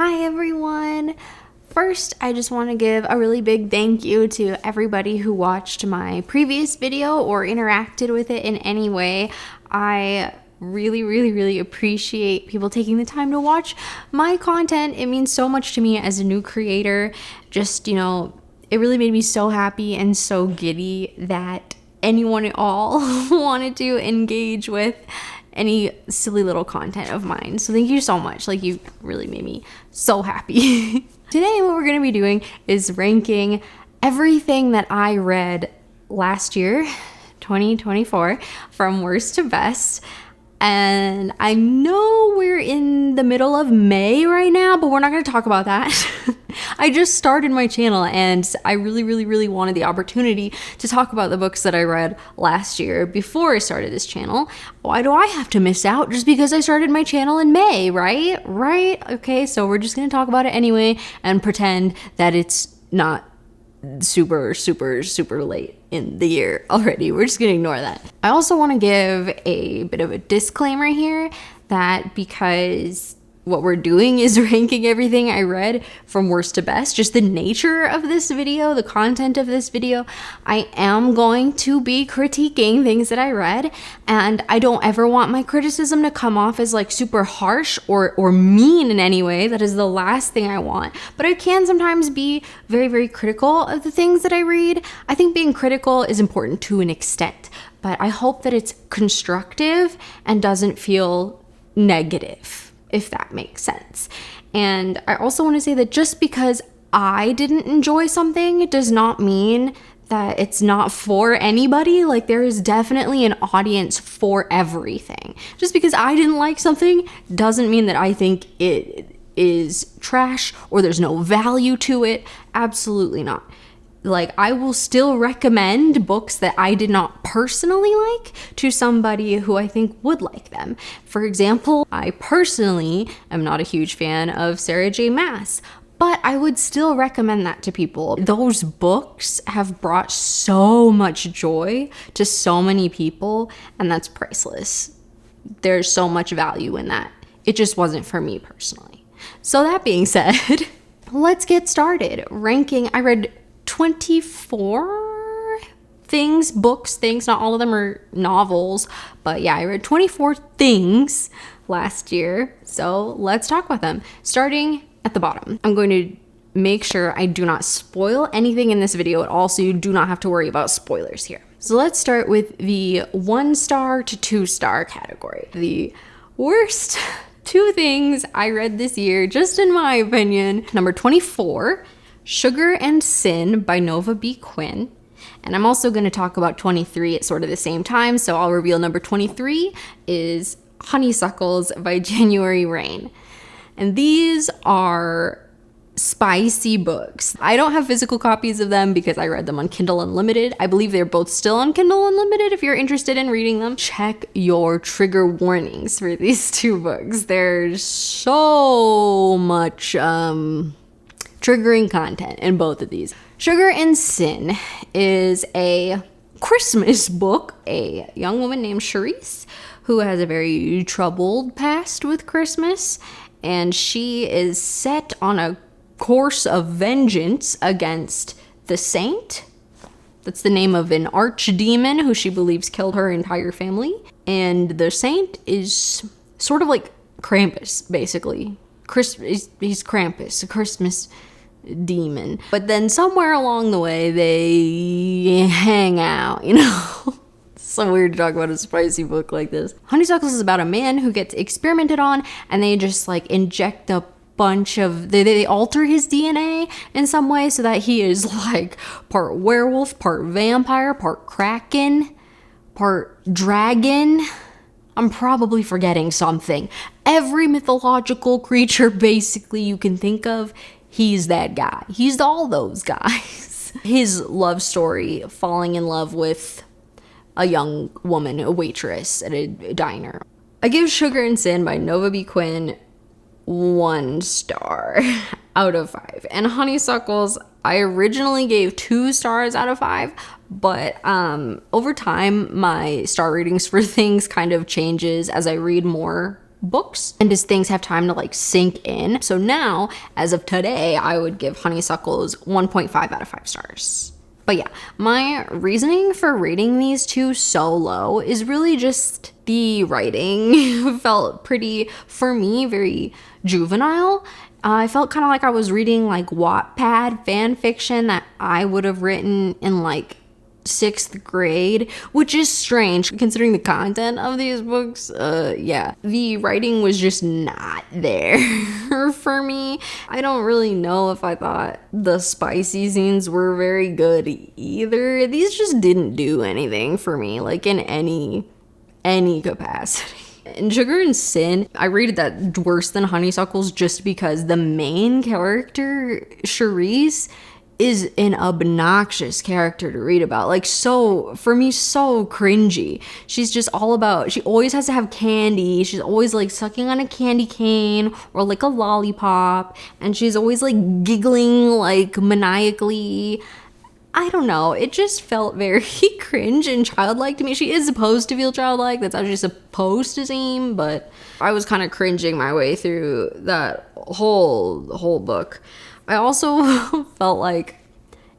Hi everyone! First, I just want to give a really big thank you to everybody who watched my previous video or interacted with it in any way. I really appreciate people taking the time to watch my content. It means so much to me as a new creator. Just, it really made me so happy and so giddy that anyone at all wanted to engage with any silly little content of mine. So thank you so much. You really made me so happy. Today what we're going to be doing is ranking everything that I read last year, 2024, from worst to best. And I know we're in the middle of May right now, but we're not going to talk about that. I just started my channel and I really wanted the opportunity to talk about the books that I read last year before I started this channel. Why do I have to miss out just because I started my channel in May, right? Right? Okay, so we're just going to talk about it anyway and pretend that it's not super late in the year already. We're just gonna ignore that. I also want to give a bit of a disclaimer here that because what we're doing is ranking everything I read from worst to best, just the nature of this video, the content of this video, I am going to be critiquing things that I read, and I don't ever want my criticism to come off as super harsh or mean in any way. That is the last thing I want. But I can sometimes be very critical of the things that I read. I think being critical is important to an extent, but I hope that it's constructive and doesn't feel negative, if that makes sense. And I also want to say that just because I didn't enjoy something does not mean that it's not for anybody. There is definitely an audience for everything. Just because I didn't like something doesn't mean that I think it is trash or there's no value to it. Absolutely not. I will still recommend books that I did not personally like to somebody who I think would like them. For example, I personally am not a huge fan of Sarah J. Maas, but I would still recommend that to people. Those books have brought so much joy to so many people, and that's priceless. There's so much value in that. It just wasn't for me personally. So that being said, let's get started. Ranking, I read 24 books, not all of them are novels, but yeah, I read 24 things last year, so let's talk about them. Starting at the bottom, I'm going to make sure I do not spoil anything in this video at all, so you do not have to worry about spoilers here. So let's start with the 1-star to 2-star category. The worst 2 things I read this year, just in my opinion. Number 24, Sugar and Sin by Nova B. Quinn. And I'm also going to talk about 23 at sort of the same time, so I'll reveal number 23 is Honeysuckles by January Rain. And these are spicy books. I don't have physical copies of them because I read them on Kindle Unlimited. I believe they're both still on Kindle Unlimited if you're interested in reading them. Check your trigger warnings for these 2 books. There's so much triggering content in both of these. Sugar and Sin is a Christmas book. A young woman named Charisse who has a very troubled past with Christmas, and she is set on a course of vengeance against the Saint. That's the name of an archdemon who she believes killed her entire family. And the Saint is sort of like Krampus, basically. He's Krampus, a Christmas demon. But then somewhere along the way they hang out, It's so weird to talk about a spicy book like this. Honeysuckles is about a man who gets experimented on, and they just inject a bunch of, they alter his DNA in some way so that he is part werewolf, part vampire, part kraken, part dragon. I'm probably forgetting something. Every mythological creature basically you can think of, he's that guy. He's all those guys. His love story, falling in love with a young woman, a waitress at a diner. I give Sugar and Sin by Nova B. Quinn 1 star out of 5. And Honeysuckles, I originally gave 2 stars out of 5, but over time, my star ratings for things kind of changes as I read more books and as things have time to like sink in. So now, as of today, I would give Honeysuckles 1.5 out of 5 stars. But yeah, my reasoning for rating these two so low is really just the writing felt pretty, for me, very juvenile. I felt kind of like I was reading like Wattpad fan fiction that I would have written in like 6th grade, which is strange considering the content of these books. Yeah, the writing was just not there for me. I don't really know if I thought the spicy scenes were very good either. These just didn't do anything for me, like in any capacity. In Sugar and Sin, I rated that worse than Honeysuckles just because the main character, Charisse, is an obnoxious character to read about. Like, so, for me, so cringy. She's just all about, she always has to have candy. She's always like sucking on a candy cane or like a lollipop. And she's always like giggling like maniacally. I don't know. It just felt very cringe and childlike to me. She is supposed to feel childlike. That's how she's supposed to seem. But I was kind of cringing my way through that whole book. I also felt like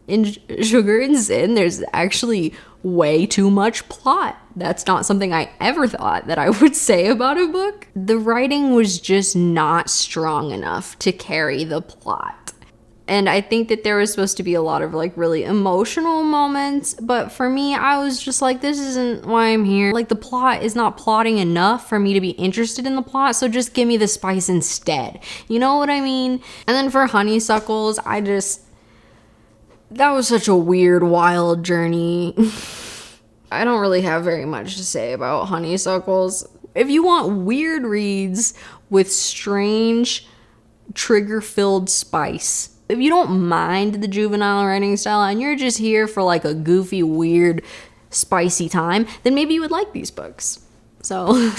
in Sugar and Sin, there's actually way too much plot. That's not something I ever thought that I would say about a book. The writing was just not strong enough to carry the plot. And I think that there was supposed to be a lot of like really emotional moments, but for me, I was just like, this isn't why I'm here. Like, the plot is not plotting enough for me to be interested in the plot, so just give me the spice instead. You know what I mean? And then for Honeysuckles, that was such a weird, wild journey. I don't really have very much to say about Honeysuckles. If you want weird reads with strange, trigger-filled spice, if you don't mind the juvenile writing style and you're just here for like a goofy, weird, spicy time, then maybe you would like these books. So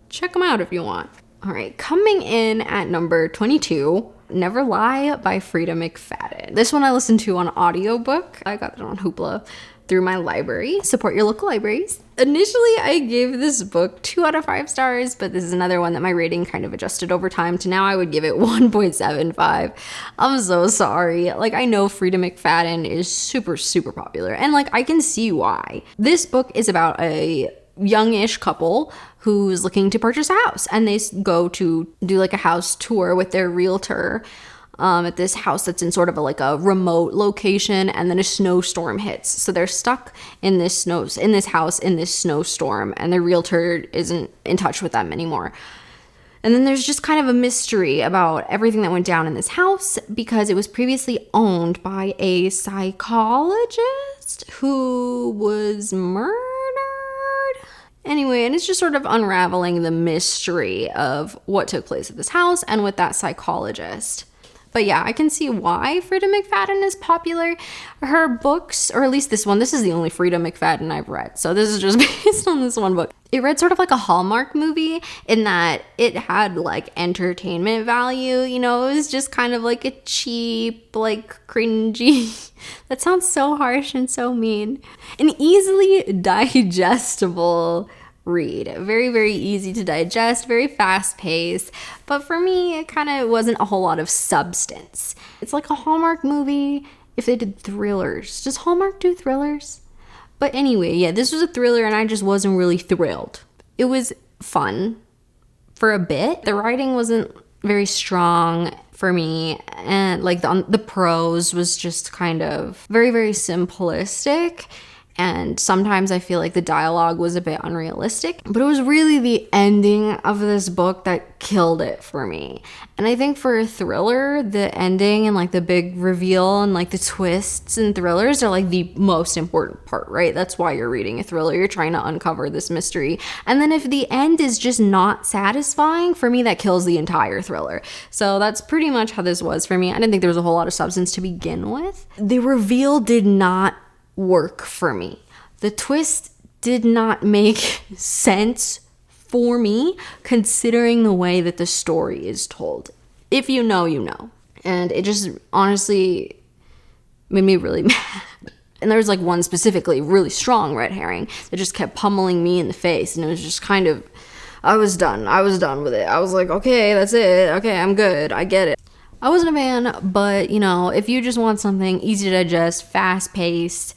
check them out if you want. All right, coming in at number 22, Never Lie by Freida McFadden. This one I listened to on audiobook. I got it on Hoopla through my library. Support your local libraries. Initially, I gave this book 2 out of 5 stars, but this is another one that my rating kind of adjusted over time to now I would give it 1.75. I'm so sorry. Like, I know Freida McFadden is super, super popular, and like, I can see why. This book is about a youngish couple who's looking to purchase a house, and they go to do like a house tour with their realtor at this house that's in sort of a remote location, and then a snowstorm hits. So they're stuck in this house in this snowstorm, and the realtor isn't in touch with them anymore. And then there's just kind of a mystery about everything that went down in this house because it was previously owned by a psychologist who was murdered. Anyway, and it's just sort of unraveling the mystery of what took place at this house and with that psychologist. But yeah, I can see why Freida McFadden is popular. Her books, or at least this is the only Freida McFadden I've read. So this is just based on this one book. It read sort of like a Hallmark movie in that it had like entertainment value. You know, it was just kind of like a cheap, like cringy. That sounds so harsh and so mean. An easily digestible read. Very, very easy to digest, very fast paced, but for me it kind of wasn't a whole lot of substance. It's like a Hallmark movie if they did thrillers. Does Hallmark do thrillers? But anyway, yeah, this was a thriller and I just wasn't really thrilled. It was fun for a bit. The writing wasn't very strong for me, and like the prose was just kind of very, very simplistic. And sometimes I feel like the dialogue was a bit unrealistic, but it was really the ending of this book that killed it for me. And I think for a thriller, the ending and like the big reveal and like the twists and thrillers are like the most important part, right? That's why you're reading a thriller. You're trying to uncover this mystery. And then if the end is just not satisfying, for me, that kills the entire thriller. So that's pretty much how this was for me. I didn't think there was a whole lot of substance to begin with. The reveal did not work for me. The twist did not make sense for me, considering the way that the story is told. If you know, you know. And it just honestly made me really mad. And there was like one specifically really strong red herring that just kept pummeling me in the face, and it was just kind of, I was done with it. I was like, okay, that's it, okay, I'm good, I get it. I wasn't a fan, but you know, if you just want something easy to digest, fast paced,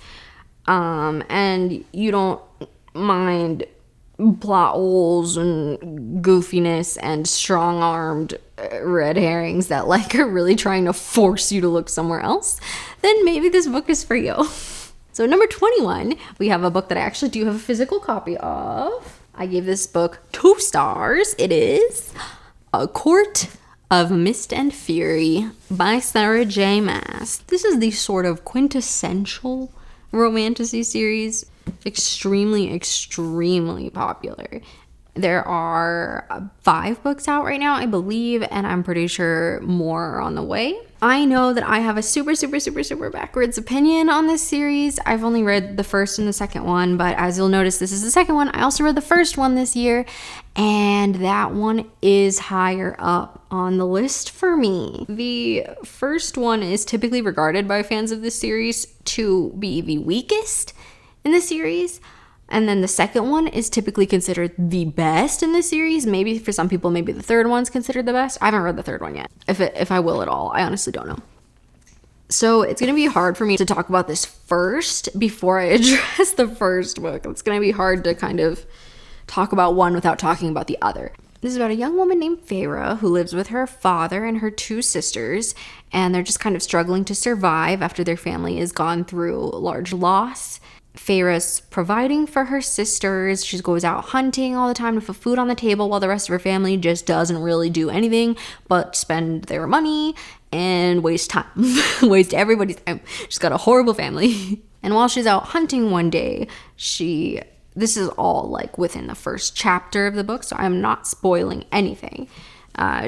and you don't mind plot holes and goofiness and strong-armed red herrings that like are really trying to force you to look somewhere else, then maybe this book is for you. So number 21, we have a book that I actually do have a physical copy of. I gave this book 2 stars. It is A Court of Mist and Fury by Sarah J. Maas. This is the sort of quintessential romantasy series. Extremely, extremely popular. There are 5 books out right now, I believe, and I'm pretty sure more are on the way. I know that I have a super backwards opinion on this series. I've only read the first and the second one, but as you'll notice, this is the second one. I also read the first one this year, and that one is higher up on the list for me. The first one is typically regarded by fans of this series to be the weakest in the series. And then the second one is typically considered the best in the series. Maybe for some people, maybe the third one's considered the best. I haven't read the third one yet, if I will at all. I honestly don't know. So it's going to be hard for me to talk about this first before I address the first book. It's going to be hard to kind of talk about one without talking about the other. This is about a young woman named Freida who lives with her father and her 2 sisters, and they're just kind of struggling to survive after their family has gone through large loss. Feyre's providing for her sisters. She goes out hunting all the time to put food on the table while the rest of her family just doesn't really do anything but spend their money and waste time. Waste everybody's time. She's got a horrible family. And while she's out hunting one day, this is all like within the first chapter of the book, so I'm not spoiling anything.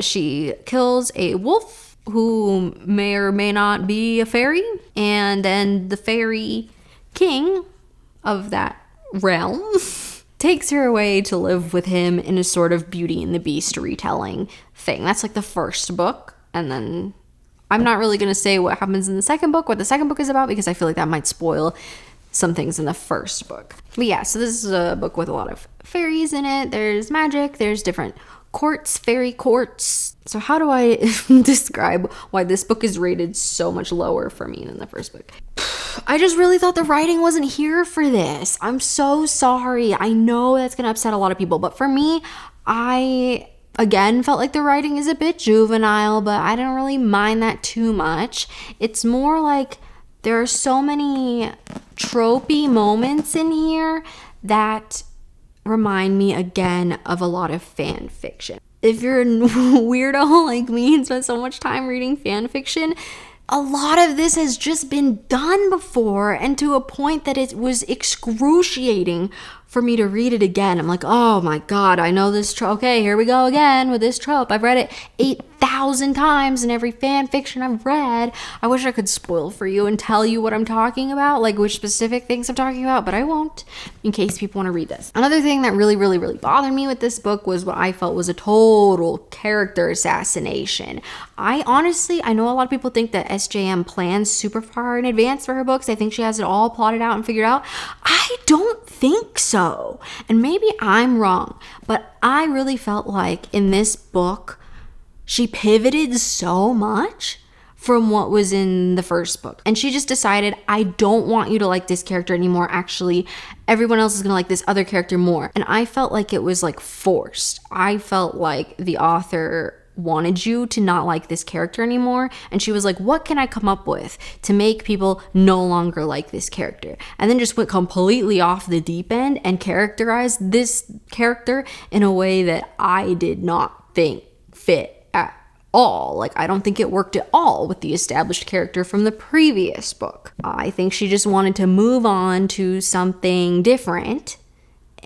She kills a wolf who may or may not be a fairy, and then the fairy king of that realm takes her away to live with him in a sort of Beauty and the Beast retelling thing. That's like the first book, and then I'm not really going to say what happens in the second book, what the second book is about, because I feel like that might spoil some things in the first book. But yeah, so this is a book with a lot of fairies in it. There's magic, there's different courts, fairy courts. So how do I describe why this book is rated so much lower for me than the first book? I just really thought the writing wasn't here for this. I'm so sorry. I know that's going to upset a lot of people, but for me, I again felt like the writing is a bit juvenile, but I don't really mind that too much. It's more like there are so many tropey moments in here that remind me again of a lot of fan fiction. If you're a weirdo like me and spent so much time reading fan fiction, a lot of this has just been done before, and to a point that it was excruciating for me to read it again. I'm like, oh my god, I know this trope. Okay, here we go again with this trope. I've read it 8,000 times in every fan fiction I've read. I wish I could spoil for you and tell you what I'm talking about, like which specific things I'm talking about, but I won't, in case people want to read this. Another thing that really bothered me with this book was what I felt was a total character assassination. I know a lot of people think that SJM plans super far in advance for her books. I think she has it all plotted out and figured out. I don't think so. And maybe I'm wrong, but I really felt like in this book, she pivoted so much from what was in the first book. And she just decided, I don't want you to like this character anymore. Actually, everyone else is going to like this other character more. And I felt like it was like forced. I felt like the author wanted you to not like this character anymore, and she was like, what can I come up with to make people no longer like this character? And then just went completely off the deep end and characterized this character in a way that I did not think fit at all. Like, I don't think it worked at all with the established character from the previous book. I think she just wanted to move on to something different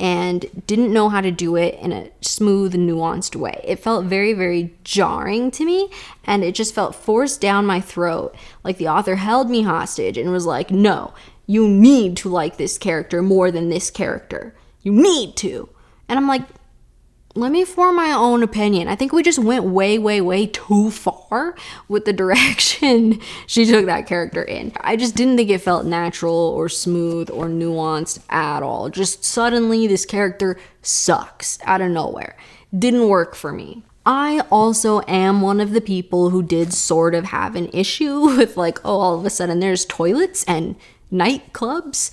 and didn't know how to do it in a smooth, nuanced way. It felt very jarring to me, and it just felt forced down my throat. Like the author held me hostage and was like, no, you need to like this character more than this character. You need to. And I'm like, let me form my own opinion. I think we just went way, way, way too far with the direction she took that character in. I just didn't think it felt natural or smooth or nuanced at all. Just suddenly this character sucks out of nowhere. Didn't work for me. I also am one of the people who did sort of have an issue with like, oh, all of a sudden there's toilets and nightclubs.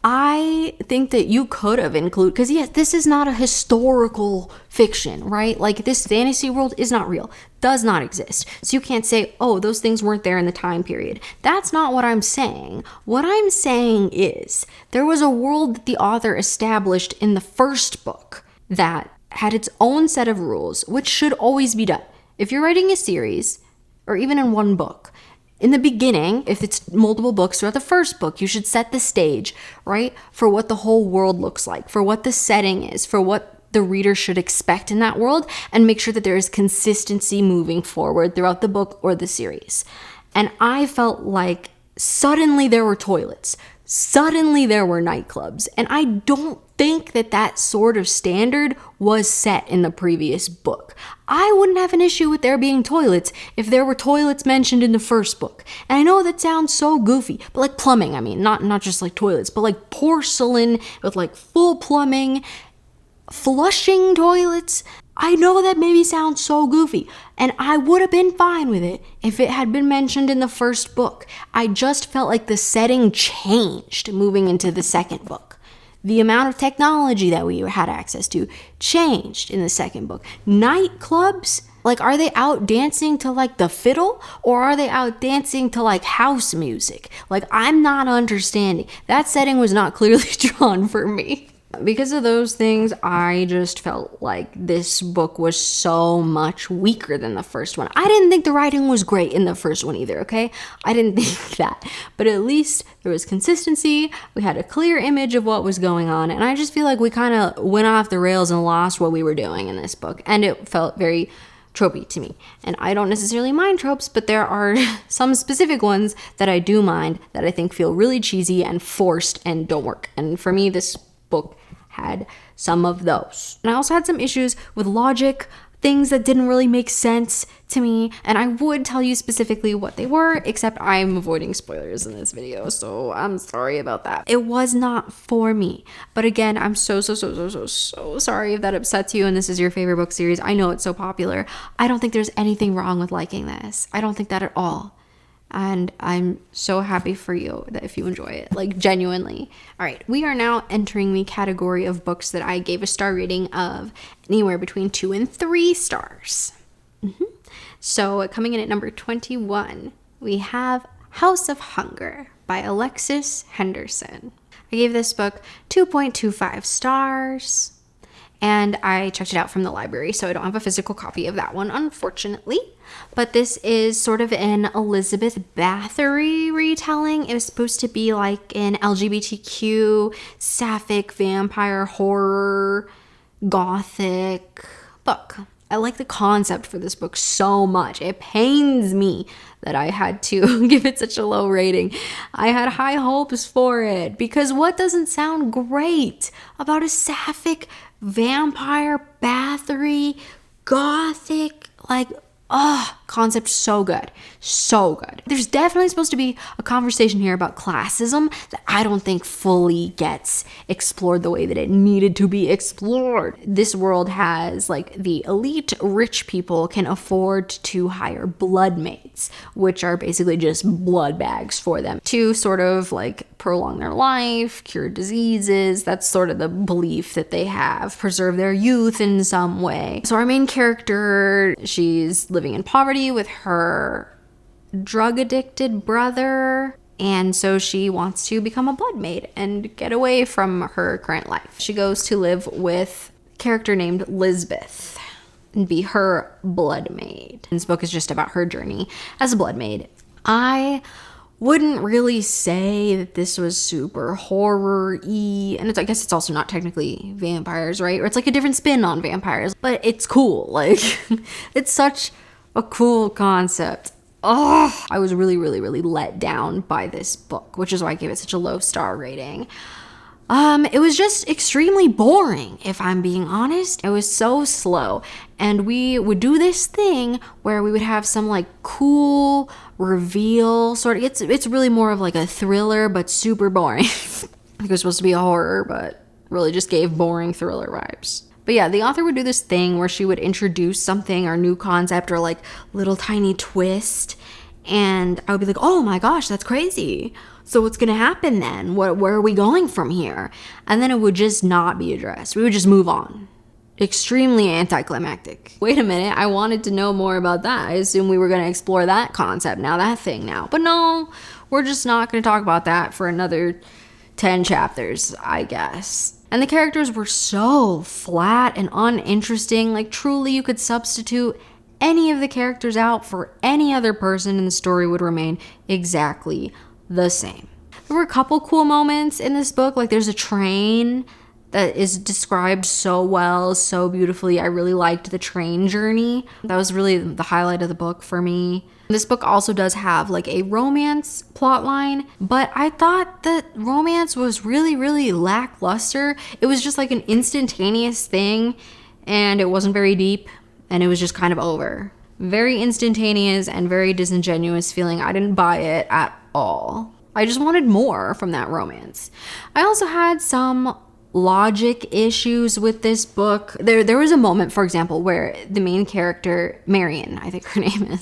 I think that you could have included, because yes, this is not a historical fiction, right? Like this fantasy world is not real, does not exist. So you can't say, oh, those things weren't there in the time period. That's not what I'm saying. What I'm saying is there was a world that the author established in the first book that had its own set of rules, which should always be done. If you're writing a series, or even in one book, in the beginning, if it's multiple books throughout the first book, you should set the stage, right? For what the whole world looks like, for what the setting is, for what the reader should expect in that world, and make sure that there is consistency moving forward throughout the book or the series. And I felt like suddenly there were toilets. Suddenly there were nightclubs. And I don't think that that sort of standard was set in the previous book. I wouldn't have an issue with there being toilets if there were toilets mentioned in the first book. And I know that sounds so goofy, but like plumbing, I mean, not just like toilets, but like porcelain with like full plumbing, flushing toilets. I know that maybe sounds so goofy, and I would have been fine with it if it had been mentioned in the first book. I just felt like the setting changed moving into the second book. The amount of technology that we had access to changed in the second book. Nightclubs, like, are they out dancing to like the fiddle, or are they out dancing to like house music? Like, I'm not understanding. That setting was not clearly drawn for me. Because of those things, I just felt like this book was so much weaker than the first one. I didn't think the writing was great in the first one either, okay? I didn't think that. But at least there was consistency, we had a clear image of what was going on, and I just feel like we kind of went off the rails and lost what we were doing in this book, and it felt very tropey to me. And I don't necessarily mind tropes, but there are some specific ones that I do mind that I think feel really cheesy and forced and don't work. And for me, this book had some of those. And I also had some issues with logic, things that didn't really make sense to me, and I would tell you specifically what they were, except I'm avoiding spoilers in this video, so I'm sorry about that. It was not for me. But again, I'm so sorry if that upsets you and this is your favorite book series. I know it's so popular. I don't think there's anything wrong with liking this. I don't think that at all. And I'm so happy for you that if you enjoy it, like genuinely. All right, we are now entering the category of books that I gave a star rating of anywhere between 2 and 3 stars. So coming in at number 21, we have House of Hunger by Alexis Henderson. I gave this book 2.25 stars. And I checked it out from the library, so I don't have a physical copy of that one, unfortunately. But this is sort of an Elizabeth Bathory retelling. It was supposed to be like an LGBTQ, sapphic, vampire, horror, gothic book. I like the concept for this book so much. It pains me that I had to give it such a low rating. I had high hopes for it, because what doesn't sound great about a sapphic, vampire, Bathory, gothic, like, concept so good. So good. There's definitely supposed to be a conversation here about classism that I don't think fully gets explored the way that it needed to be explored. This world has, like, the elite rich people can afford to hire blood maids, which are basically just blood bags for them to sort of like prolong their life, cure diseases. That's sort of the belief that they have, preserve their youth in some way. So our main character, she's living in poverty with her drug addicted brother, and so she wants to become a blood maid and get away from her current life. She goes to live with a character named Lisbeth and be her blood maid. This book is just about her journey as a blood maid. I wouldn't really say that this was super horror-y, and I guess it's also not technically vampires, right? Or it's like a different spin on vampires, but it's cool. Like, it's such a cool concept. I was really let down by this book, which is why I gave it such a low star rating. It was just extremely boring, if I'm being honest. It was so slow. And we would do this thing where we would have some like cool reveal sort of. It's really more of like a thriller, but super boring. It was supposed to be a horror, but really just gave boring thriller vibes. But yeah, the author would do this thing where she would introduce something or new concept or like little tiny twist. And I would be like, oh my gosh, that's crazy. So what's going to happen then? Where are we going from here? And then it would just not be addressed. We would just move on. Extremely anticlimactic. Wait a minute, I wanted to know more about that. I assume we were going to explore that concept now, that thing now. But no, we're just not going to talk about that for another 10 chapters, I guess. And the characters were so flat and uninteresting. Like, truly, you could substitute any of the characters out for any other person and the story would remain exactly the same. There were a couple cool moments in this book. Like, there's a train that is described so well, so beautifully. I really liked the train journey. That was really the highlight of the book for me. This book also does have like a romance plotline, but I thought that romance was really, really lackluster. It was just like an instantaneous thing and it wasn't very deep and it was just kind of over. Very instantaneous and very disingenuous feeling. I didn't buy it at all. I just wanted more from that romance. I also had some logic issues with this book. There was a moment, for example, where the main character, Marion, I think her name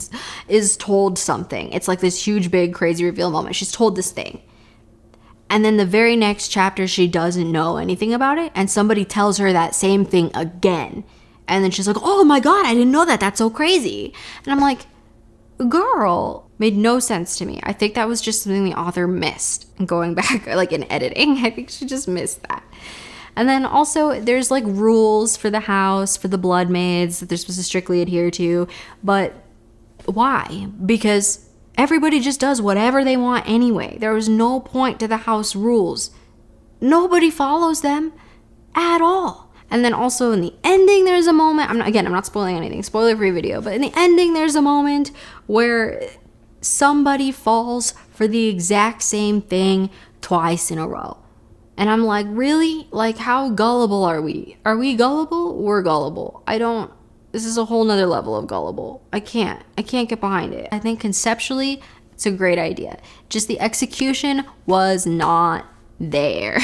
is told something. It's like this huge, big, crazy reveal moment. She's told this thing. And then the very next chapter, she doesn't know anything about it. And somebody tells her that same thing again. And then she's like, oh my God, I didn't know that. That's so crazy. And I'm like, girl, made no sense to me. I think that was just something the author missed. And going back, like in editing, I think she just missed that. And then also there's like rules for the house, for the blood maids that they're supposed to strictly adhere to. But why? Because everybody just does whatever they want anyway. There was no point to the house rules. Nobody follows them at all. And then also in the ending, there's a moment, I'm not spoiling anything, spoiler-free video, but in the ending, there's a moment where somebody falls for the exact same thing twice in a row. And I'm like, really? Like, how gullible are we? Are we gullible? We're gullible. This is a whole nother level of gullible. I can't get behind it. I think conceptually, it's a great idea. Just the execution was not there.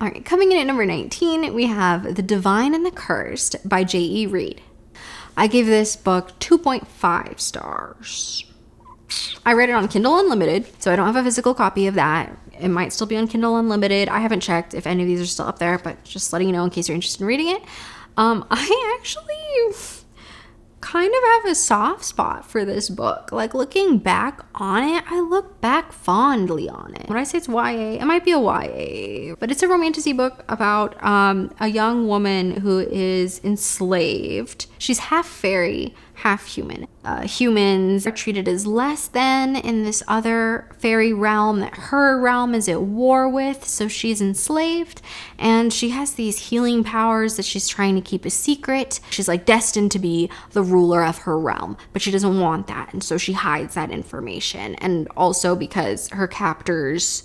All right, coming in at number 19, we have The Divine and the Cursed by J.E. Reid. I gave this book 2.5 stars. I read it on Kindle Unlimited, so I don't have a physical copy of that. It might still be on Kindle Unlimited. I haven't checked if any of these are still up there, but just letting you know in case you're interested in reading it. I actually kind of have a soft spot for this book. Like, looking back on it, I look back fondly on it. When I say it's YA, it might be a YA, but it's a romantasy book about a young woman who is enslaved. She's half fairy, half human. Humans are treated as less than in this other fairy realm that her realm is at war with, so she's enslaved, and she has these healing powers that she's trying to keep a secret. She's like destined to be the ruler of her realm, but she doesn't want that, and so she hides that information. And also because her captors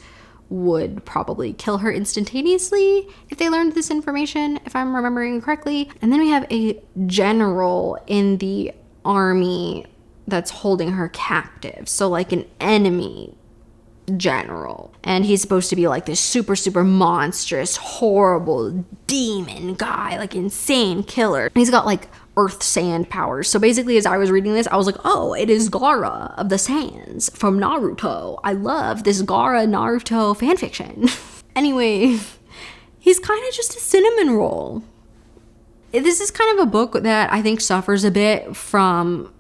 would probably kill her instantaneously if they learned this information, if I'm remembering correctly. And then we have a general in the army that's holding her captive, so like an enemy general, and he's supposed to be like this super monstrous, horrible demon guy, like insane killer, and he's got like earth sand powers. So basically, as I was reading this, I was like, oh, it is Gaara of the Sands from Naruto. I love this Gaara Naruto fanfiction. Anyway, he's kind of just a cinnamon roll. This is kind of a book that I think suffers a bit from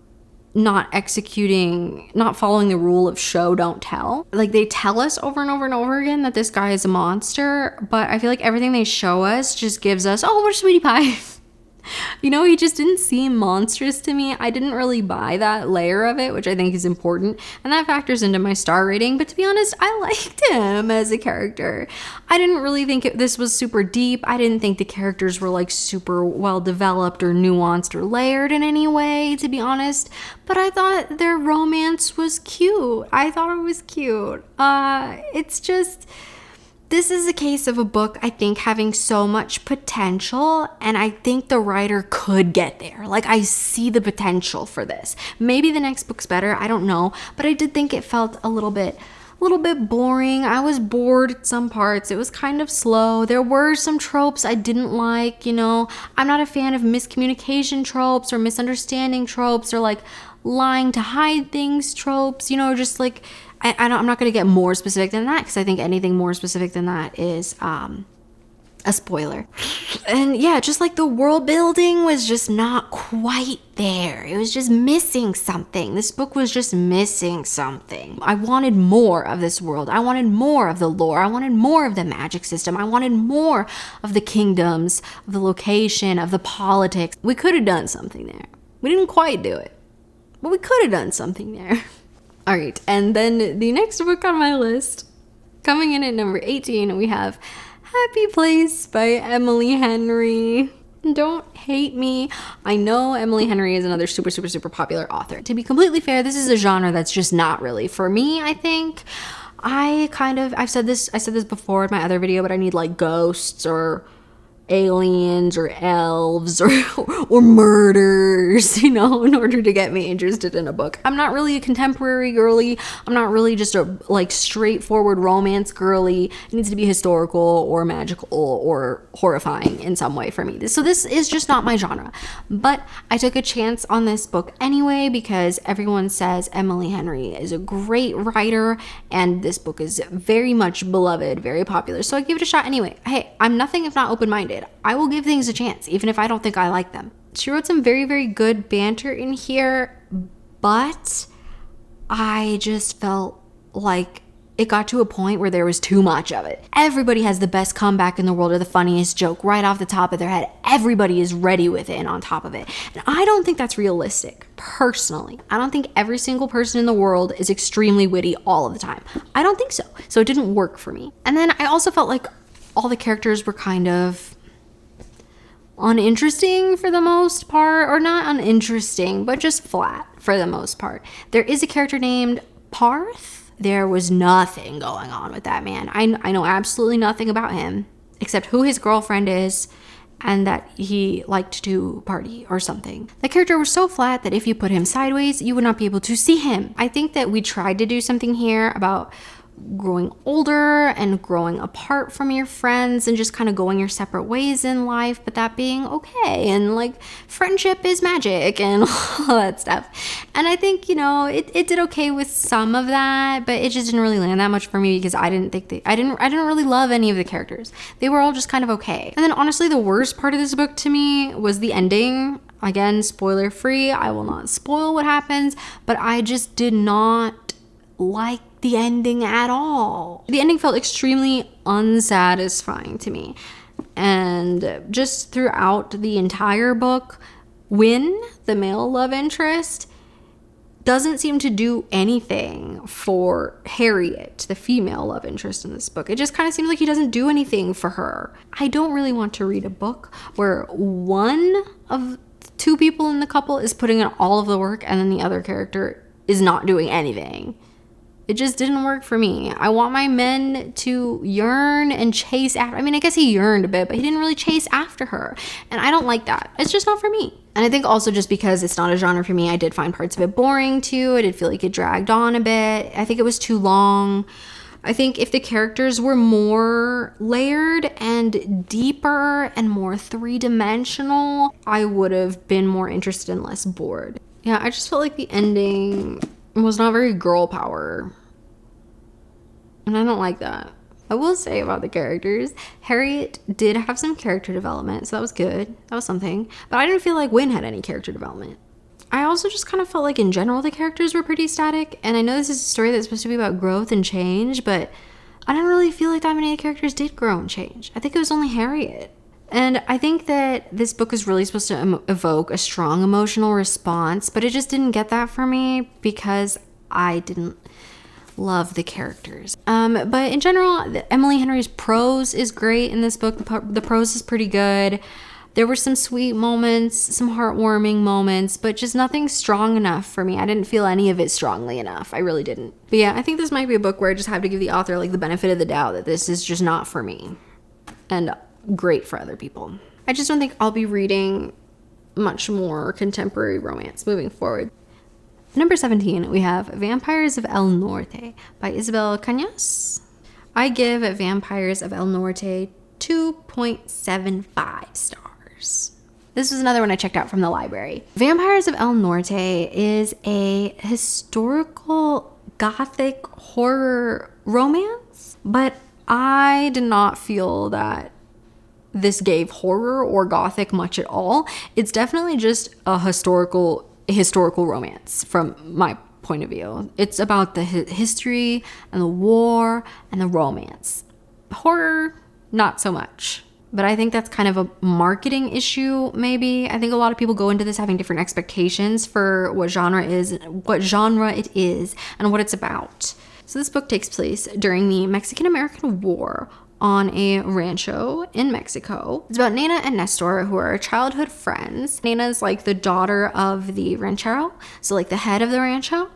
not following the rule of show, don't tell. Like, they tell us over and over and over again that this guy is a monster, but I feel like everything they show us just gives us, oh, we're sweetie pie. You know, he just didn't seem monstrous to me. I didn't really buy that layer of it, which I think is important, and that factors into my star rating. But to be honest, I liked him as a character. I didn't really think this was super deep. I didn't think the characters were like super well developed or nuanced or layered in any way, to be honest. But I thought their romance was cute. I thought it was cute. It's just this is a case of a book, I think, having so much potential, and I think the writer could get there. Like, I see the potential for this. Maybe the next book's better, I don't know, but I did think it felt a little bit boring. I was bored at some parts. It was kind of slow. There were some tropes I didn't like, I'm not a fan of miscommunication tropes or misunderstanding tropes or like lying to hide things tropes, just like, I'm not going to get more specific than that, because I think anything more specific than that is a spoiler. And yeah, just like the world building was just not quite there. It was just missing something. This book was just missing something. I wanted more of this world. I wanted more of the lore. I wanted more of the magic system. I wanted more of the kingdoms, of the location, of the politics. We could have done something there. We didn't quite do it, but we could have done something there. All right, and then the next book on my list, coming in at number 18, we have Happy Place by Emily Henry. Don't hate me. I know Emily Henry is another super, super, super popular author. To be completely fair, this is a genre that's just not really for me, I think. I've said this before in my other video, but I need like ghosts or aliens or elves or murders, in order to get me interested in a book. I'm not really a contemporary girly. I'm not really just a like straightforward romance girly. It needs to be historical or magical or horrifying in some way for me. So this is just not my genre. But I took a chance on this book anyway because everyone says Emily Henry is a great writer and this book is very much beloved, very popular. So I gave it a shot anyway. Hey, I'm nothing if not open-minded. I will give things a chance, even if I don't think I like them. She wrote some very, very good banter in here, but I just felt like it got to a point where there was too much of it. Everybody has the best comeback in the world or the funniest joke right off the top of their head. Everybody is ready with it and on top of it. And I don't think that's realistic, personally. I don't think every single person in the world is extremely witty all of the time. I don't think so. So it didn't work for me. And then I also felt like all the characters were kind of uninteresting for the most part, or not uninteresting, but just flat for the most part. There is a character named Parth. There was nothing going on with that man. I know absolutely nothing about him except who his girlfriend is and that he liked to party or something. The character was so flat that if you put him sideways, you would not be able to see him. I think that we tried to do something here about growing older and growing apart from your friends and just kind of going your separate ways in life, but that being okay, and like friendship is magic and all that stuff. And I think, it did okay with some of that, but it just didn't really land that much for me because I didn't really love any of the characters. They were all just kind of okay. And then honestly, the worst part of this book to me was the ending. Again, spoiler free. I will not spoil what happens, but I just did not like the ending at all. The ending felt extremely unsatisfying to me. And just throughout the entire book, Wynn, the male love interest, doesn't seem to do anything for Harriet, the female love interest in this book. It just kind of seems like he doesn't do anything for her. I don't really want to read a book where one of two people in the couple is putting in all of the work and then the other character is not doing anything. It just didn't work for me. I want my men to yearn and chase after. I mean, I guess he yearned a bit, but he didn't really chase after her. And I don't like that. It's just not for me. And I think also just because it's not a genre for me, I did find parts of it boring too. I did feel like it dragged on a bit. I think it was too long. I think if the characters were more layered and deeper and more three-dimensional, I would have been more interested and less bored. Yeah, I just felt like the ending was not very girl power. And I don't like that. I will say about the characters, Harriet did have some character development, so that was good. That was something. But I didn't feel like Wynn had any character development. I also just kind of felt like in general the characters were pretty static. And I know this is a story that's supposed to be about growth and change, but I didn't really feel like that many of the characters did grow and change. I think it was only Harriet. And I think that this book is really supposed to evoke a strong emotional response, but it just didn't get that for me because I didn't love the characters. But in general, Emily Henry's prose is great in this book. The prose is pretty good. There were some sweet moments, some heartwarming moments, but just nothing strong enough for me. I didn't feel any of it strongly enough. I really didn't. But yeah, I think this might be a book where I just have to give the author like the benefit of the doubt that this is just not for me and great for other people. I just don't think I'll be reading much more contemporary romance moving forward. Number 17, we have Vampires of El Norte by Isabel Cañas. I give Vampires of El Norte 2.75 stars. This was another one I checked out from the library. Vampires of El Norte is a historical gothic horror romance, but I did not feel that this gave horror or gothic much at all. It's definitely just a historical romance from my point of view. It's about the history and the war and the romance. Horror, not so much. But I think that's kind of a marketing issue, maybe. I think a lot of people go into this having different expectations for what genre it is, and what it's about. So this book takes place during the Mexican-American War on a rancho in Mexico. It's about Nena and Nestor, who are childhood friends. Nena's like the daughter of the ranchero, so like the head of the rancho.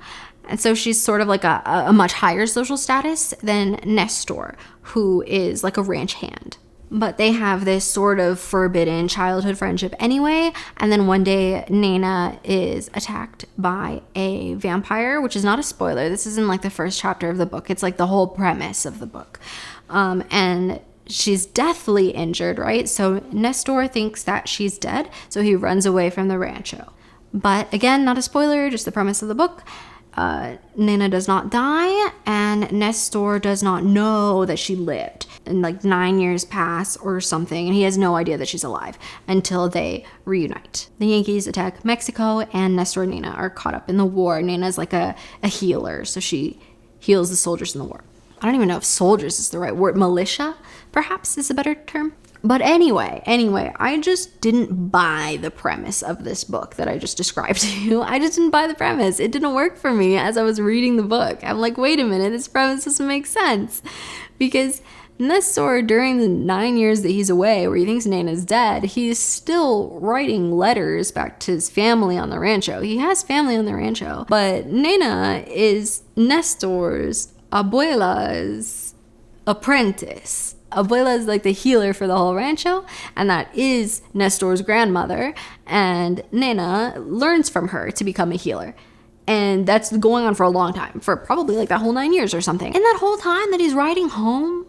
And so she's sort of like a much higher social status than Nestor, who is like a ranch hand. But they have this sort of forbidden childhood friendship anyway. And then one day Nena is attacked by a vampire, which is not a spoiler. This isn't like the first chapter of the book. It's like the whole premise of the book. And she's deathly injured, right? So Nestor thinks that she's dead. So he runs away from the rancho. But again, not a spoiler, just the premise of the book. Nena does not die, and Nestor does not know that she lived. And like 9 years pass or something, and he has no idea that she's alive until they reunite. The Yankees attack Mexico, and Nestor and Nena are caught up in the war. Nena's like a healer, so she heals the soldiers in the war. I don't even know if soldiers is the right word. Militia, perhaps, is a better term. But anyway, I just didn't buy the premise of this book that I just described to you. I just didn't buy the premise. It didn't work for me as I was reading the book. I'm like, wait a minute, this premise doesn't make sense. Because Nestor, during the 9 years that he's away, where he thinks Nena's dead, he's still writing letters back to his family on the rancho. He has family on the rancho. But Nena is Nestor's abuela's apprentice. Abuela is like the healer for the whole rancho, and that is Nestor's grandmother, and Nena learns from her to become a healer. And that's going on for a long time, for probably like that whole 9 years or something. And that whole time that he's riding home,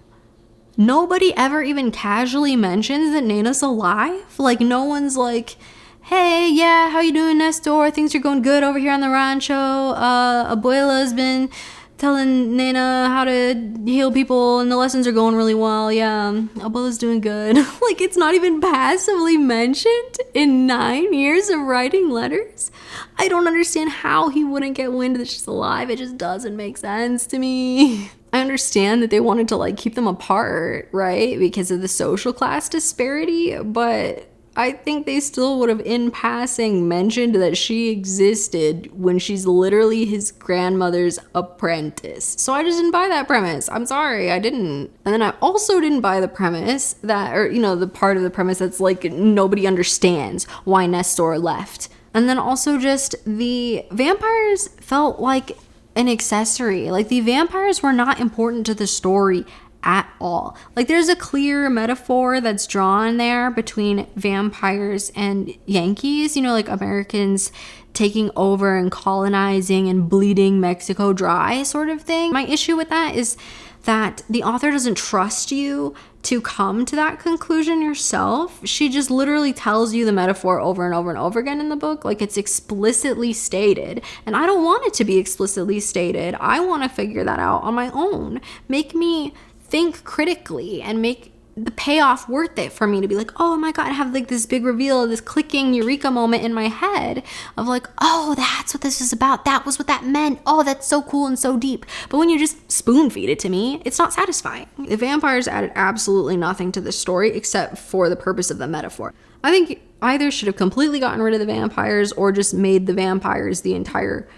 nobody ever even casually mentions that Nena's alive. Like, no one's like, hey, yeah, how you doing, Nestor? Things are going good over here on the rancho. Abuela's been telling Nena how to heal people, and the lessons are going really well. Yeah, Abuela's doing good. Like, it's not even passively mentioned in 9 years of writing letters. I don't understand how he wouldn't get wind that she's alive. It just doesn't make sense to me. I understand that they wanted to like keep them apart, right? Because of the social class disparity, but I think they still would have in passing mentioned that she existed when she's literally his grandmother's apprentice. So I just didn't buy that premise. I'm sorry, I didn't. And then I also didn't buy the premise that, or you know, the part of the premise that's like nobody understands why Nestor left. And then also just the vampires felt like an accessory. Like the vampires were not important to the story at all. Like there's a clear metaphor that's drawn there between vampires and Yankees, you know, like Americans taking over and colonizing and bleeding Mexico dry sort of thing. My issue with that is that the author doesn't trust you to come to that conclusion yourself. She just literally tells you the metaphor over and over and over again in the book, like it's explicitly stated. And I don't want it to be explicitly stated. I want to figure that out on my own. Make me think critically and make the payoff worth it for me to be like, oh my God, I have like this big reveal, this clicking eureka moment in my head of like, oh, that's what this is about. That was what that meant. Oh, that's so cool and so deep. But when you just spoon feed it to me, it's not satisfying. The vampires added absolutely nothing to the story except for the purpose of the metaphor. I think either should have completely gotten rid of the vampires or just made the vampires the entire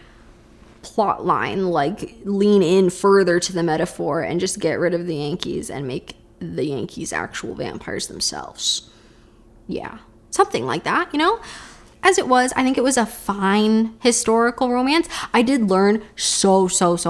plot line, like lean in further to the metaphor and just get rid of the Yankees and make the Yankees actual vampires themselves. Yeah, something like that, you know? As it was, I think it was a fine historical romance. I did learn so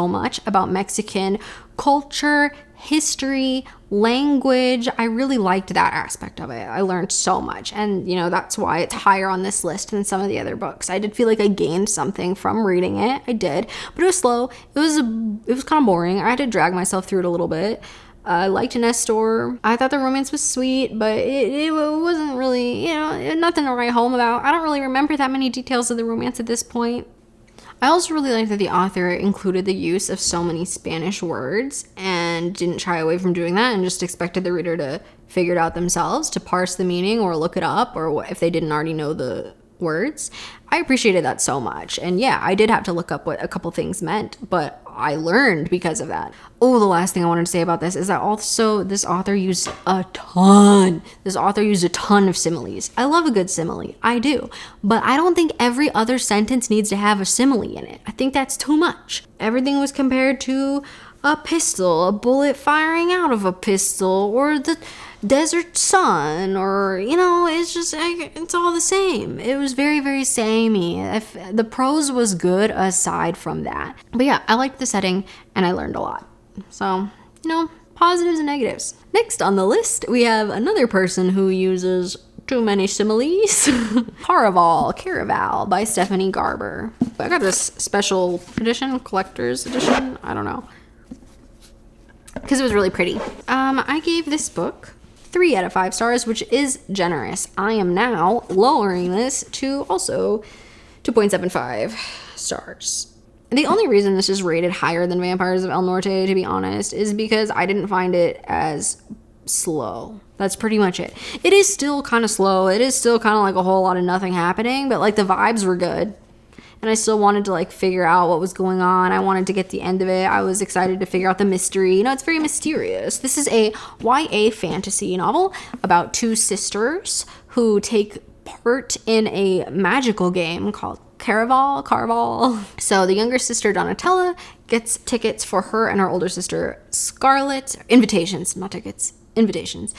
much about Mexican culture, history, language. I really liked that aspect of it. I learned so much, and you know, that's why it's higher on this list than some of the other books. I did feel like I gained something from reading it. I did, but it was slow. It was kind of boring. I had to drag myself through it a little bit. I liked Nestor. I thought the romance was sweet, but it wasn't really, you know, nothing to write home about. I don't really remember that many details of the romance at this point. I also really liked that the author included the use of so many Spanish words and didn't shy away from doing that and just expected the reader to figure it out themselves, to parse the meaning or look it up, or if they didn't already know the words. I appreciated that so much. And yeah, I did have to look up what a couple things meant, but I learned because of that. Oh, the last thing I wanted to say about this is that also this author used a ton of similes. I love a good simile. I do. But I don't think every other sentence needs to have a simile in it. I think that's too much. Everything was compared to a pistol, a bullet firing out of a pistol, or the desert sun, or, you know, it's just, it's all the same. It was very samey. If the prose was good aside from that. But yeah, I liked the setting and I learned a lot. So, you know, positives and negatives. Next on the list, we have another person who uses too many similes. Caraval by Stephanie Garber. I got this special edition, collector's edition, I don't know, because it was really pretty. I gave this book 3 out of 5 stars, which is generous. I am now lowering this to also 2.75 stars. The only reason this is rated higher than Vampires of El Norte, to be honest, is because I didn't find it as slow. That's pretty much it. It is still kind of slow. It is still kind of like a whole lot of nothing happening, but like the vibes were good. And I still wanted to like figure out what was going on. I wanted to get the end of it. I was excited to figure out the mystery. You know, it's very mysterious. This is a YA fantasy novel about 2 sisters who take part in a magical game called Caraval. So the younger sister, Donatella, gets tickets for her and her older sister, Scarlet. Invitations, not tickets. Invitations,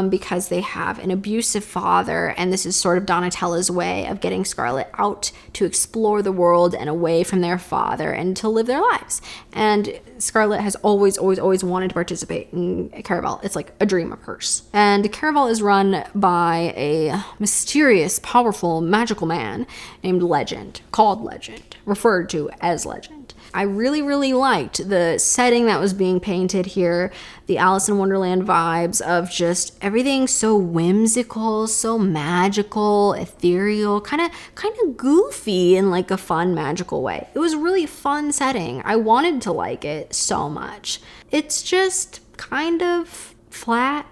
because they have an abusive father, and this is sort of Donatella's way of getting Scarlet out to explore the world and away from their father and to live their lives. And Scarlet has always wanted to participate in Caraval. It's like a dream of hers. And Caraval is run by a mysterious, powerful, magical man named Legend, called Legend, referred to as Legend. I really liked the setting that was being painted here, the Alice in Wonderland vibes of just everything so whimsical, so magical, ethereal, kind of goofy in like a fun, magical way. It was really fun setting. I wanted to like it so much. It's just kind of flat.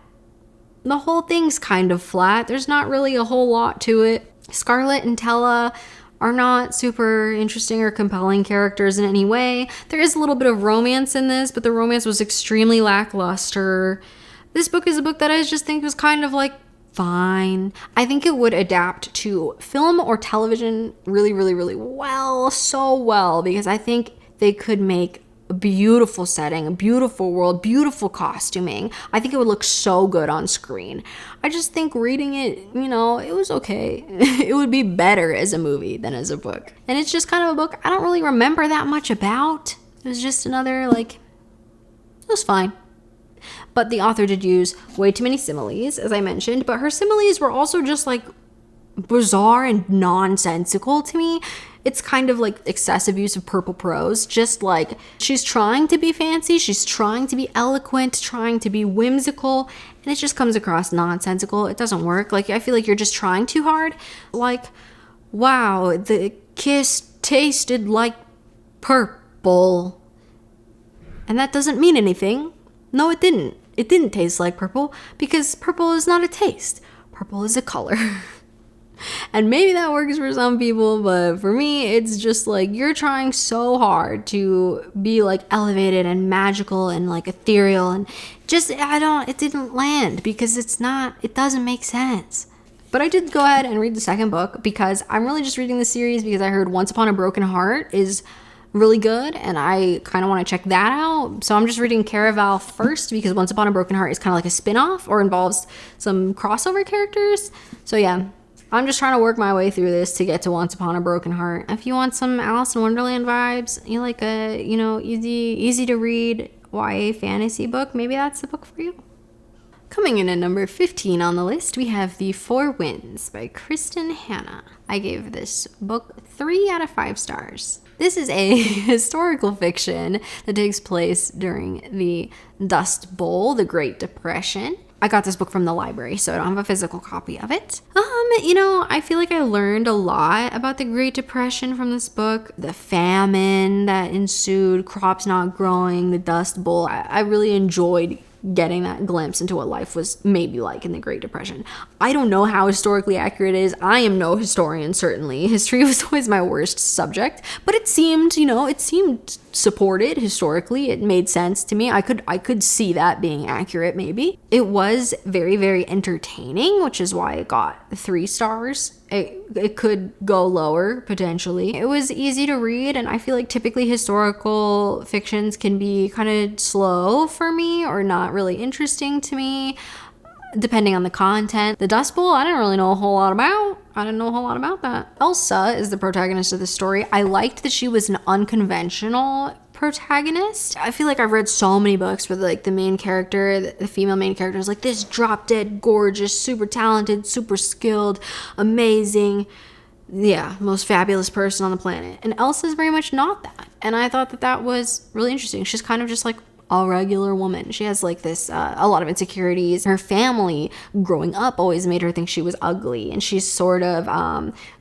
The whole thing's kind of flat. There's not really a whole lot to it. Scarlet and Tella are not super interesting or compelling characters in any way. There is a little bit of romance in this, but the romance was extremely lackluster. This book is a book that I just think was kind of like fine. I think it would adapt to film or television really well, so well, because I think they could make a beautiful setting, a beautiful world, beautiful costuming. I think it would look so good on screen. I just think reading it, you know, it was okay. It would be better as a movie than as a book. And it's just kind of a book I don't really remember that much about. It was just another, like, it was fine. But the author did use way too many similes, as I mentioned, but her similes were also just like bizarre and nonsensical to me. It's kind of like excessive use of purple prose, just like she's trying to be fancy, she's trying to be eloquent, trying to be whimsical, and it just comes across nonsensical. It doesn't work. Like, I feel like you're just trying too hard. Like, wow, the kiss tasted like purple. And that doesn't mean anything. No, it didn't. It didn't taste like purple, because purple is not a taste. Purple is a color. And maybe that works for some people, but for me, it's just like you're trying so hard to be like elevated and magical and like ethereal, and just it didn't land, because it doesn't make sense. But I did go ahead and read the second book, because I'm really just reading the series because I heard Once Upon a Broken Heart is really good and I kind of want to check that out. So I'm just reading Caraval first, because Once Upon a Broken Heart is kind of like a spin-off or involves some crossover characters. So yeah, I'm just trying to work my way through this to get to Once Upon a Broken Heart. If you want some Alice in Wonderland vibes, you like a, easy to read YA fantasy book, maybe that's the book for you. Coming in at number 15 on the list, we have The Four Winds by Kristen Hanna. I gave this book 3 out of 5 stars. This is a historical fiction that takes place during the Dust Bowl, the Great Depression. I got this book from the library, so I don't have a physical copy of it. I feel like I learned a lot about the Great Depression from this book. The famine that ensued, crops not growing, the Dust Bowl. I really enjoyed getting that glimpse into what life was maybe like in the Great Depression. I don't know how historically accurate it is. I am no historian, certainly. History was always my worst subject, but it seemed supported historically. It made sense to me. I could see that being accurate, maybe. It was very, very entertaining, which is why it got 3 stars. It could go lower, potentially. It was easy to read, and I feel like typically historical fictions can be kind of slow for me or not really interesting to me, depending on the content. The Dust Bowl, I didn't really know a whole lot about. I didn't know a whole lot about that. Elsa is the protagonist of the story. I liked that she was an unconventional protagonist. I feel like I've read so many books where the main character, the female main character is like this drop dead gorgeous, super talented, super skilled, amazing, most fabulous person on the planet. And Elsa is very much not that. And I thought that was really interesting. She's kind of just like a regular woman. She has this a lot of insecurities. Her family growing up always made her think she was ugly, and she's sort of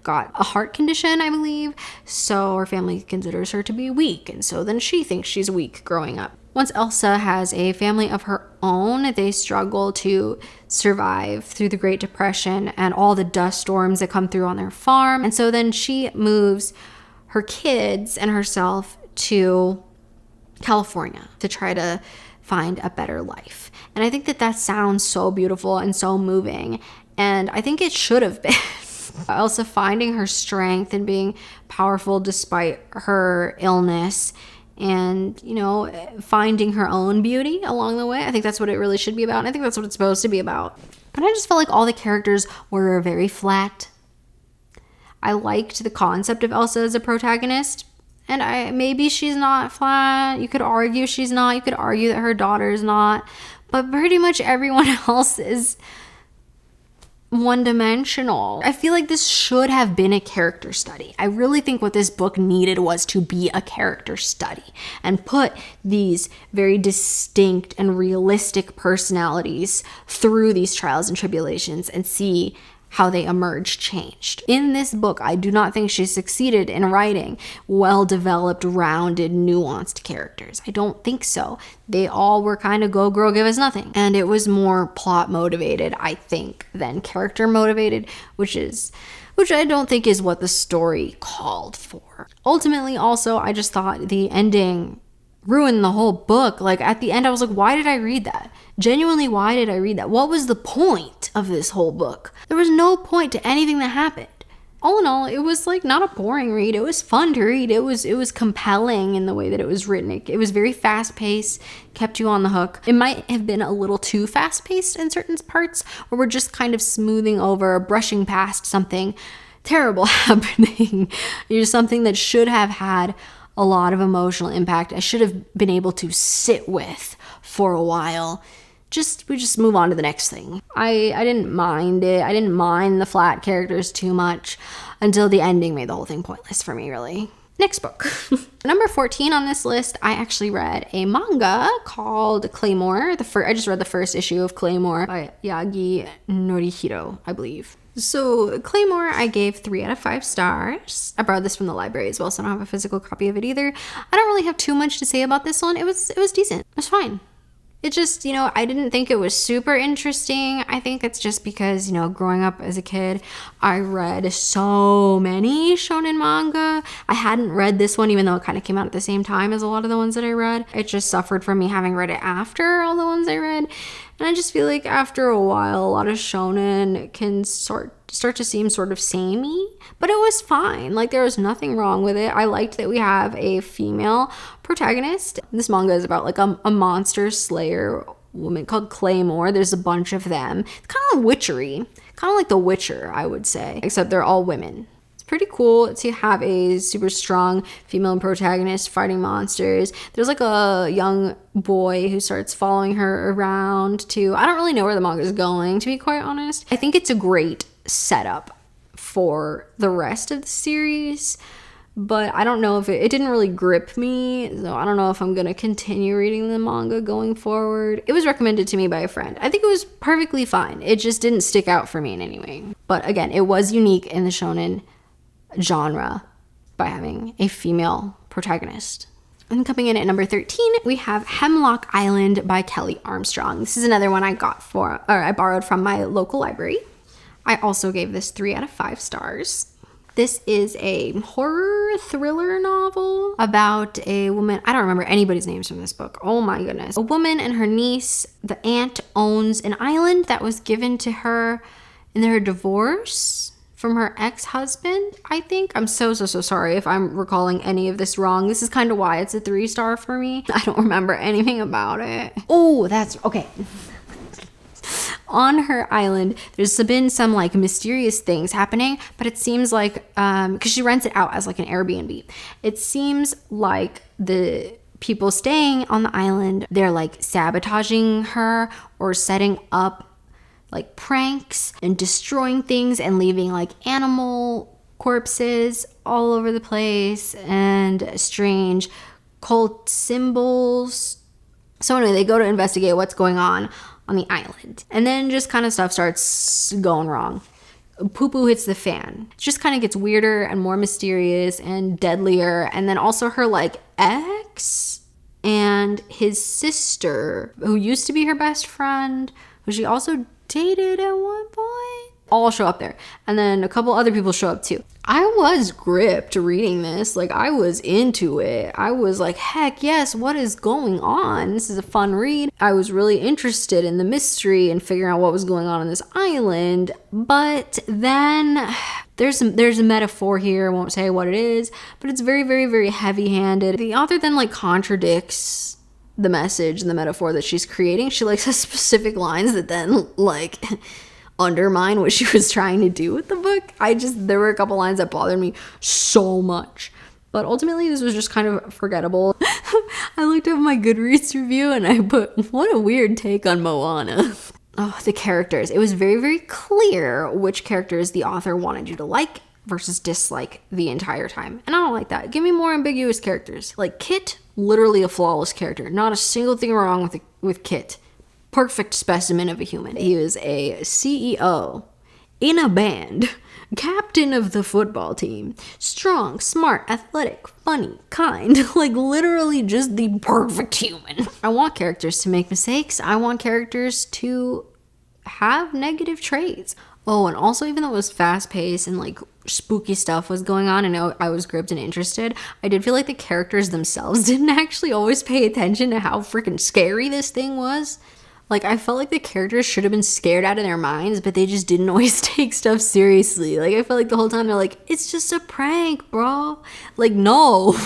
got a heart condition, I believe, so her family considers her to be weak, and so then she thinks she's weak growing up. Once Elsa has a family of her own, they struggle to survive through the Great Depression and all the dust storms that come through on their farm, and so then she moves her kids and herself to California to try to find a better life. And I think that sounds so beautiful and so moving, and I think it should have been. Elsa finding her strength and being powerful despite her illness, and finding her own beauty along the way. I think that's what it really should be about, and I think that's what it's supposed to be about. But I just felt like all the characters were very flat. I liked the concept of Elsa as a protagonist, and maybe she's not flat. You could argue she's not. You could argue that her daughter's not. But pretty much everyone else is one-dimensional. I feel like this should have been a character study. I really think what this book needed was to be a character study and put these very distinct and realistic personalities through these trials and tribulations and see how they emerge changed. In this book, I do not think she succeeded in writing well-developed, rounded, nuanced characters. I don't think so. They all were kind of go girl, give us nothing. And it was more plot motivated, I think, than character motivated, which I don't think is what the story called for. Ultimately, also, I just thought the ending ruined the whole book. At the end, I was like, why did I read that? Genuinely, why did I read that? What was the point of this whole book? There was no point to anything that happened. All in all, it was not a boring read. It was fun to read. It was compelling in the way that it was written. It was very fast-paced, kept you on the hook. It might have been a little too fast-paced in certain parts, where we're just kind of smoothing over, brushing past something terrible happening. Something that should have had a lot of emotional impact. I should have been able to sit with for a while. We just move on to the next thing. I didn't mind it. I didn't mind the flat characters too much until the ending made the whole thing pointless for me, really. Next book. Number 14 on this list, I actually read a manga called Claymore. I just read the first issue of Claymore by Yagi Norihiro, I believe. So Claymore, I gave 3 out of 5 stars. I borrowed this from the library as well, so I don't have a physical copy of it either. I don't really have too much to say about this one. It was decent. It was fine. It just, I didn't think it was super interesting. I think it's just because, growing up as a kid, I read so many shonen manga. I hadn't read this one, even though it kind of came out at the same time as a lot of the ones that I read. It just suffered from me having read it after all the ones I read. And I just feel like after a while, a lot of shonen can start to seem sort of samey, but it was fine. There was nothing wrong with it. I liked that we have a female protagonist. This manga is about a monster slayer woman called Claymore. There's a bunch of them. It's kind of witchery, Kind of like The Witcher, I would say, except they're all women. It's pretty cool to have a super strong female protagonist fighting monsters. There's like a young boy who starts following her around too. I don't really know where the manga is going, to be quite honest. I think it's a great setup for the rest of the series, but I don't know if it didn't really grip me, so I don't know if I'm gonna continue reading the manga going forward. It was recommended to me by a friend. I think it was perfectly fine. It just didn't stick out for me in any way. But again, it was unique in the shonen genre by having a female protagonist. And coming in at number 13, we have Hemlock Island by Kelly Armstrong. This is another one I borrowed from my local library. I also gave this 3 out of 5 stars. This is a horror thriller novel about a woman. I don't remember anybody's names from this book. Oh my goodness. A woman and her niece. The aunt owns an island that was given to her in her divorce from her ex-husband, I think. I'm so sorry if I'm recalling any of this wrong. This is kind of why it's a 3-star for me. I don't remember anything about it. Oh, that's okay. On her island, there's been some like mysterious things happening, but it seems like, because she rents it out as like an Airbnb, it seems like the people staying on the island, they're like sabotaging her or setting up like pranks and destroying things and leaving like animal corpses all over the place and strange cult symbols. So anyway, they go to investigate what's going on the island, and then just kind of stuff starts going wrong. Poo-poo hits the fan. It just kind of gets weirder and more mysterious and deadlier. And then also her like ex and his sister, who used to be her best friend, who she also dated at one point, all show up there. And then a couple other people show up too. I was gripped reading this. Like, I was into it. I was like, heck yes, what is going on? This is a fun read. I was really interested in the mystery and figuring out what was going on this island. But then there's a metaphor here. I won't say what it is, but it's very, very, very heavy-handed. The author then like contradicts the message and the metaphor that she's creating. She like has specific lines that then like undermine what she was trying to do with the book. There were a couple lines that bothered me so much. But ultimately, this was just kind of forgettable. I looked up my Goodreads review and I put, what a weird take on Moana. Oh, the characters. It was very, very clear which characters the author wanted you to like versus dislike the entire time. And I don't like that. Give me more ambiguous characters. Like Kit, literally a flawless character. Not a single thing wrong with Kit. Perfect specimen of a human. He was a CEO in a band, captain of the football team, strong, smart, athletic, funny, kind, like literally just the perfect human. I want characters to make mistakes. I want characters to have negative traits. Oh, and also, even though it was fast-paced and like spooky stuff was going on and I was gripped and interested, I did feel like the characters themselves didn't actually always pay attention to how freaking scary this thing was. Like, I felt like the characters should have been scared out of their minds, but they just didn't always take stuff seriously. Like, I felt like the whole time they're like, it's just a prank, bro. Like, no,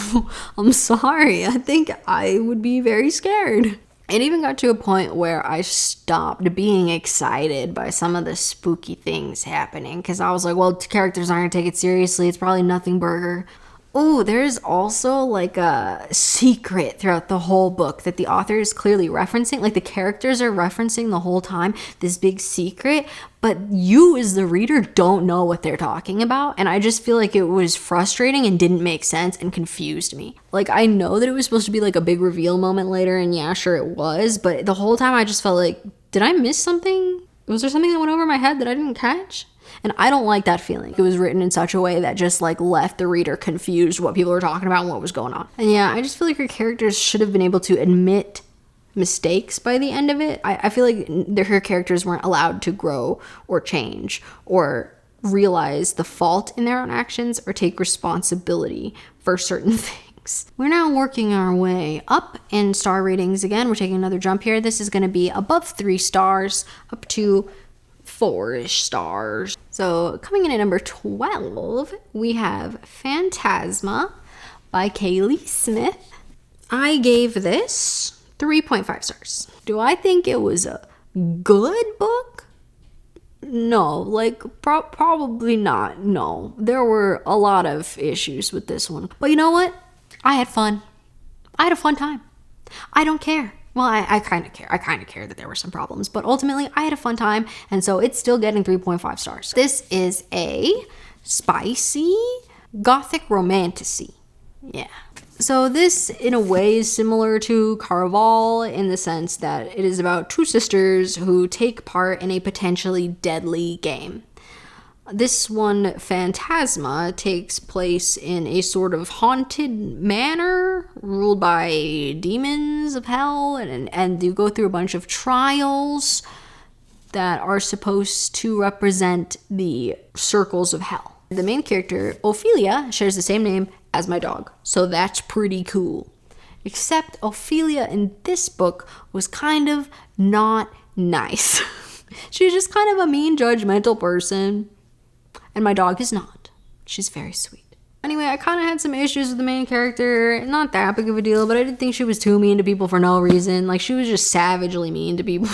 I'm sorry. I think I would be very scared. It even got to a point where I stopped being excited by some of the spooky things happening, because I was like, well, characters aren't gonna take it seriously. It's probably nothing burger. Oh, there's also like a secret throughout the whole book that the author is clearly referencing. Like, the characters are referencing the whole time this big secret, but you as the reader don't know what they're talking about. And I just feel like it was frustrating and didn't make sense and confused me. Like, I know that it was supposed to be like a big reveal moment later, and yeah, sure it was, but the whole time I just felt like, did I miss something? Was there something that went over my head that I didn't catch? And I don't like that feeling. It was written in such a way that just like left the reader confused what people were talking about and what was going on. And yeah, I just feel like her characters should have been able to admit mistakes by the end of it. I feel like her characters weren't allowed to grow or change or realize the fault in their own actions or take responsibility for certain things. We're now working our way up in star ratings again. We're taking another jump here. This is going to be above 3 stars up to 4-ish stars. So coming in at number 12, we have Phantasma by Kaylie Smith. I gave this 3.5 stars. Do I think it was a good book? No, like, probably not. No, there were a lot of issues with this one. But you know what? I had fun. I had a fun time. I don't care. Well, I kind of care. I kind of care that there were some problems, but ultimately I had a fun time, and so it's still getting 3.5 stars. This is a spicy gothic romantasy. Yeah. So this, in a way, is similar to Caraval in the sense that it is about two sisters who take part in a potentially deadly game. This one, Phantasma, takes place in a sort of haunted manor ruled by demons of hell, and you go through a bunch of trials that are supposed to represent the circles of hell. The main character, Ophelia, shares the same name as my dog, so that's pretty cool. Except Ophelia in this book was kind of not nice. She was just kind of a mean, judgmental person. And my dog is not. She's very sweet. Anyway, I kind of had some issues with the main character. Not that big of a deal, but I didn't think she was too mean to people for no reason. Like, she was just savagely mean to people.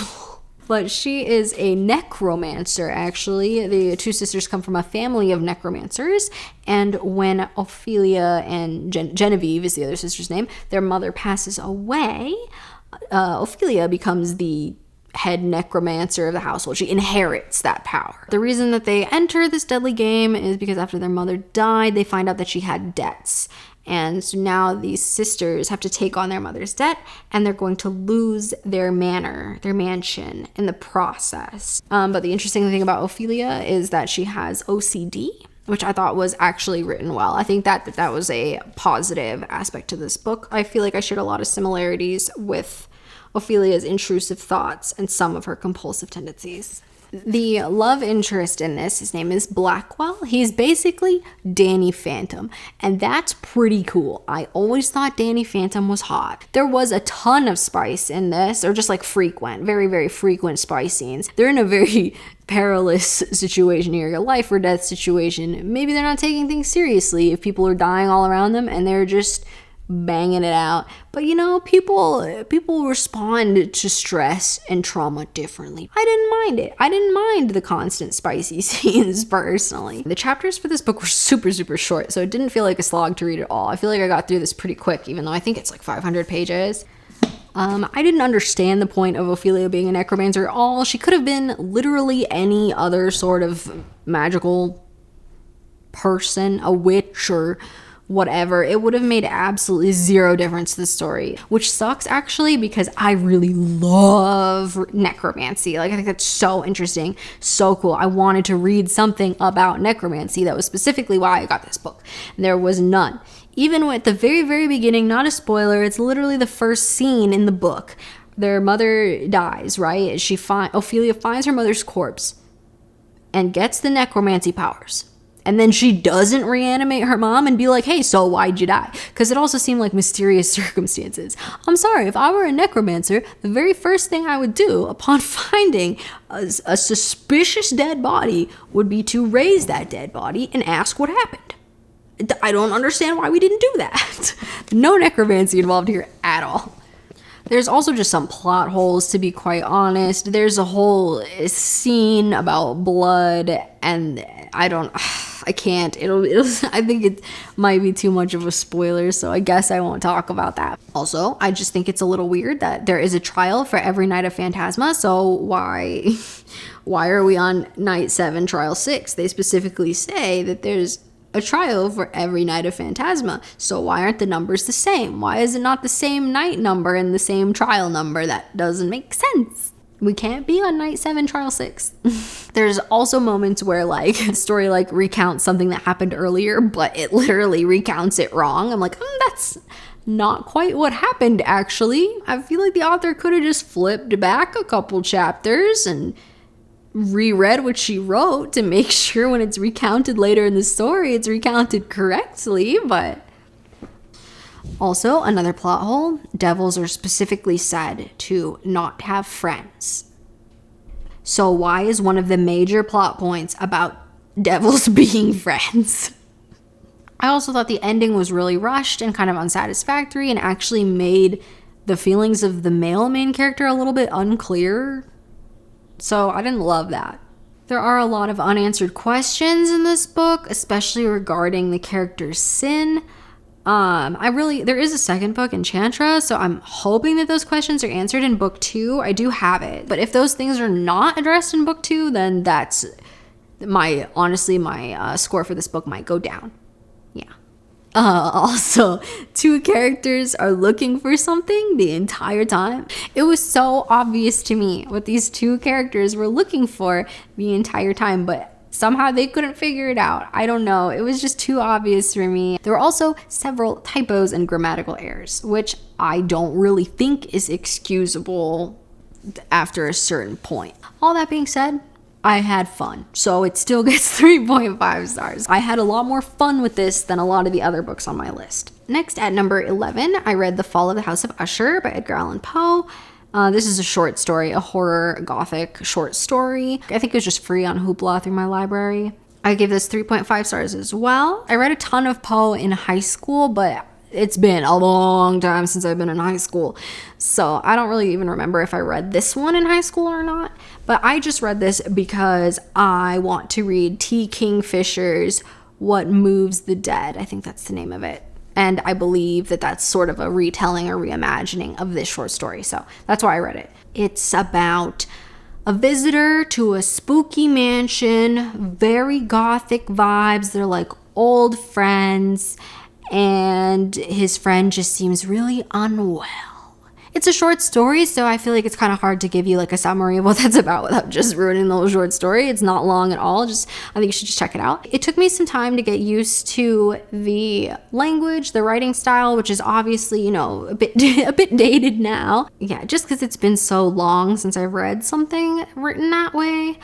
But she is a necromancer, actually. The two sisters come from a family of necromancers. And when Ophelia and Genevieve is the other sister's name, their mother passes away, Ophelia becomes the head necromancer of the household. She inherits that power. The reason that they enter this deadly game is because after their mother died, they find out that she had debts. And so now these sisters have to take on their mother's debt, and they're going to lose their manor, their mansion, in the process. But the interesting thing about Ophelia is that she has OCD, which I thought was actually written well. I think that was a positive aspect to this book. I feel like I shared a lot of similarities with Ophelia's intrusive thoughts and some of her compulsive tendencies. The love interest in this, his name is Blackwell. He's basically Danny Phantom, and that's pretty cool. I always thought Danny Phantom was hot. There was a ton of spice in this, or just like frequent, very, very frequent spice scenes. They're in a very perilous situation here, a life or death situation. Maybe they're not taking things seriously if people are dying all around them and they're just banging it out. But you know, people respond to stress and trauma differently. I didn't mind it. I didn't mind the constant spicy scenes personally. The chapters for this book were super, super short, so it didn't feel like a slog to read at all. I feel like I got through this pretty quick, even though I think it's like 500 pages. I didn't understand the point of Ophelia being a necromancer at all. She could have been literally any other sort of magical person, a witch or whatever. It would have made absolutely zero difference to the story, which sucks actually, because I really love necromancy. Like, I think that's so interesting, so cool. I wanted to read something about necromancy. That was specifically why I got this book. And there was none. Even at the very, very beginning, not a spoiler, it's literally the first scene in the book. Their mother dies, right? Ophelia finds her mother's corpse and gets the necromancy powers. And then she doesn't reanimate her mom and be like, hey, so why'd you die? Because it also seemed like mysterious circumstances. I'm sorry, if I were a necromancer, the very first thing I would do upon finding a suspicious dead body would be to raise that dead body and ask what happened. I don't understand why we didn't do that. No necromancy involved here at all. There's also just some plot holes, to be quite honest. There's a whole scene about blood, and I can't. I think it might be too much of a spoiler, so I guess I won't talk about that. Also, I just think it's a little weird that there is a trial for every night of Phantasma, so why are we on night 7, trial 6? They specifically say that there's a trial for every night of Phantasma, so why aren't the numbers the same? Why is it not the same night number and the same trial number? That doesn't make sense. We can't be on night 7, trial 6. There's also moments where like the story like recounts something that happened earlier, but it literally recounts it wrong. I'm like, that's not quite what happened actually. I feel like the author could have just flipped back a couple chapters and reread what she wrote to make sure when it's recounted later in the story, it's recounted correctly. But also, another plot hole, devils are specifically said to not have friends. So why is one of the major plot points about devils being friends? I also thought the ending was really rushed and kind of unsatisfactory and actually made the feelings of the male main character a little bit unclear. So I didn't love that. There are a lot of unanswered questions in this book, especially regarding the character's sin. There is a second book, Enchantress, so I'm hoping that those questions are answered in book 2. I do have it, but if those things are not addressed in book 2, then that's my score for this book might go down. Yeah. Also, 2 characters are looking for something the entire time. It was so obvious to me what these 2 characters were looking for the entire time, but somehow they couldn't figure it out. I don't know. It was just too obvious for me. There were also several typos and grammatical errors, which I don't really think is excusable after a certain point. All that being said, I had fun, so it still gets 3.5 stars. I had a lot more fun with this than a lot of the other books on my list. Next, at number 11, I read The Fall of the House of Usher by Edgar Allan Poe. This is a short story, a horror gothic short story. I think it was just free on Hoopla through my library. I gave this 3.5 stars as well. I read a ton of Poe in high school, but it's been a long time since I've been in high school, so I don't really even remember if I read this one in high school or not. But I just read this because I want to read T. Kingfisher's What Moves the Dead. I think that's the name of it. And I believe that that's sort of a retelling or reimagining of this short story. So that's why I read it. It's about a visitor to a spooky mansion, very gothic vibes. They're like old friends, and his friend just seems really unwell. It's a short story, so I feel like it's kind of hard to give you like a summary of what that's about without just ruining the whole short story. It's not long at all. I think you should just check it out. It took me some time to get used to the language, the writing style, which is obviously, a bit dated now. Yeah, just because it's been so long since I've read something written that way.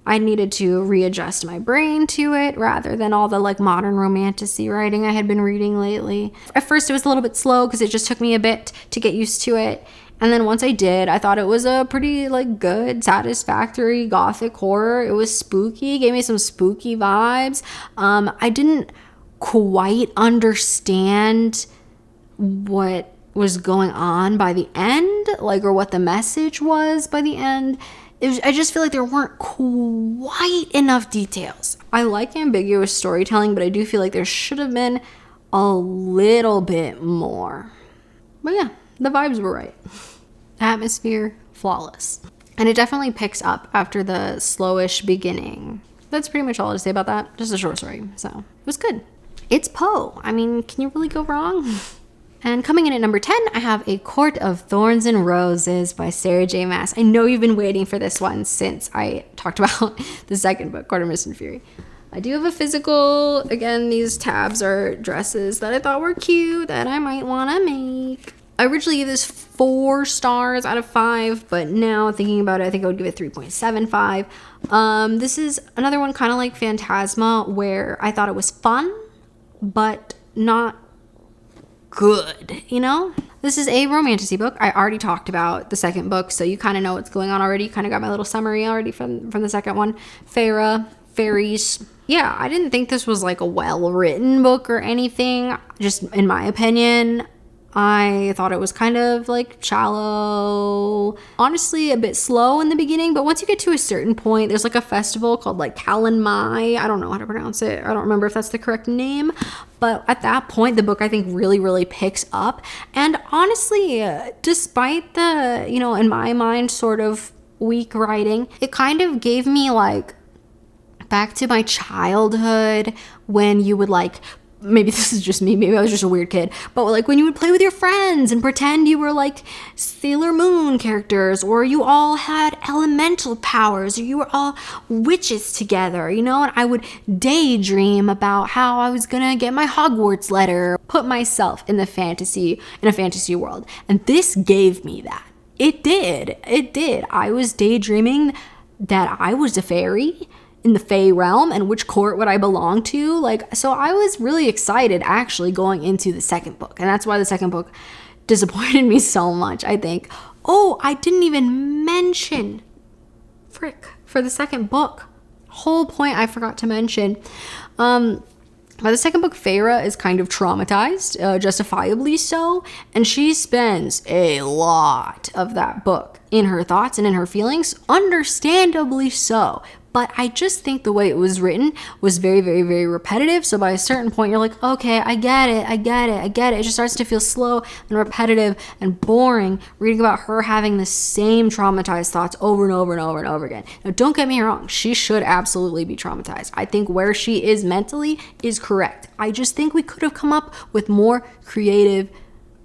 I needed to readjust my brain to it rather than all the like modern romantasy writing I had been reading lately. At first it was a little bit slow because it just took me a bit to get used to it. And then once I did, I thought it was a pretty like good, satisfactory gothic horror. It was spooky, gave me some spooky vibes. I didn't quite understand what was going on by the end, or what the message was by the end. I just feel like there weren't quite enough details. I like ambiguous storytelling, but I do feel like there should have been a little bit more. But yeah, the vibes were right. Atmosphere, flawless. And it definitely picks up after the slowish beginning. That's pretty much all to say about that. Just a short story, so it was good. It's Poe. I mean, can you really go wrong? And coming in at number 10, I have A Court of Thorns and Roses by Sarah J. Maas. I know you've been waiting for this one since I talked about the second book, Court of Mist and Fury. I do have a physical. Again, these tabs are dresses that I thought were cute that I might want to make. I originally gave this 4 stars out of 5, but now thinking about it, I think I would give it 3.75. This is another one kind of like Phantasma, where I thought it was fun, but not good, This is a romantasy book. I already talked about the second book, so you kind of know what's going on already. You kind of got my little summary already from the second one. Fairies. Yeah, I didn't think this was like a well-written book or anything. Just in my opinion, I thought it was kind of like shallow, honestly a bit slow in the beginning, but once you get to a certain point, there's like a festival called like Kalin Mai. I don't know how to pronounce it. I don't remember if that's the correct name, but at that point, the book I think really, really picks up. And honestly, despite the, in my mind, sort of weak writing, it kind of gave me like back to my childhood when you would like, maybe this is just me, maybe I was just a weird kid, but like when you would play with your friends and pretend you were like Sailor Moon characters, or you all had elemental powers, or you were all witches together, and I would daydream about how I was gonna get my Hogwarts letter, put myself in a fantasy world. And this gave me that. It did. I was daydreaming that I was a fairy in the Fae realm, and which court would I belong to? So I was really excited actually going into the second book, and that's why the second book disappointed me so much, I think. Oh, I didn't even mention for the second book. Whole point I forgot to mention. By the second book, Feyre is kind of traumatized, justifiably so, and she spends a lot of that book in her thoughts and in her feelings, understandably so. but I just think the way it was written was very, very, very repetitive. So by a certain point, you're like, okay, I get it. It just starts to feel slow and repetitive and boring reading about her having the same traumatized thoughts over and over and over and over again. Now, don't get me wrong. She should absolutely be traumatized. I think where she is mentally is correct. I just think we could have come up with more creative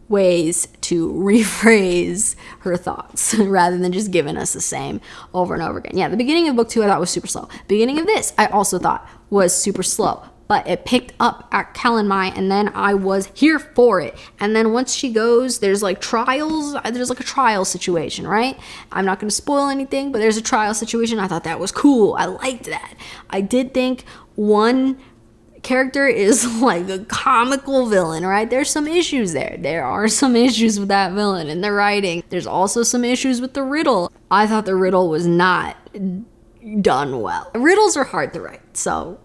ways to rephrase her thoughts rather than just giving us the same over and over again. Yeah, the beginning of book 2 I thought was super slow. Beginning of this I also thought was super slow, but it picked up at Kellenmai and then I was here for it. And then once she goes, there's like trials, there's like a trial situation, right? I'm not going to spoil anything, but there's a trial situation. I thought that was cool. I liked that. I did think one character is like a comical villain, right? There's some issues there. There are some issues with that villain in the writing. There's also some issues with the riddle. I thought the riddle was not done well. Riddles are hard to write, so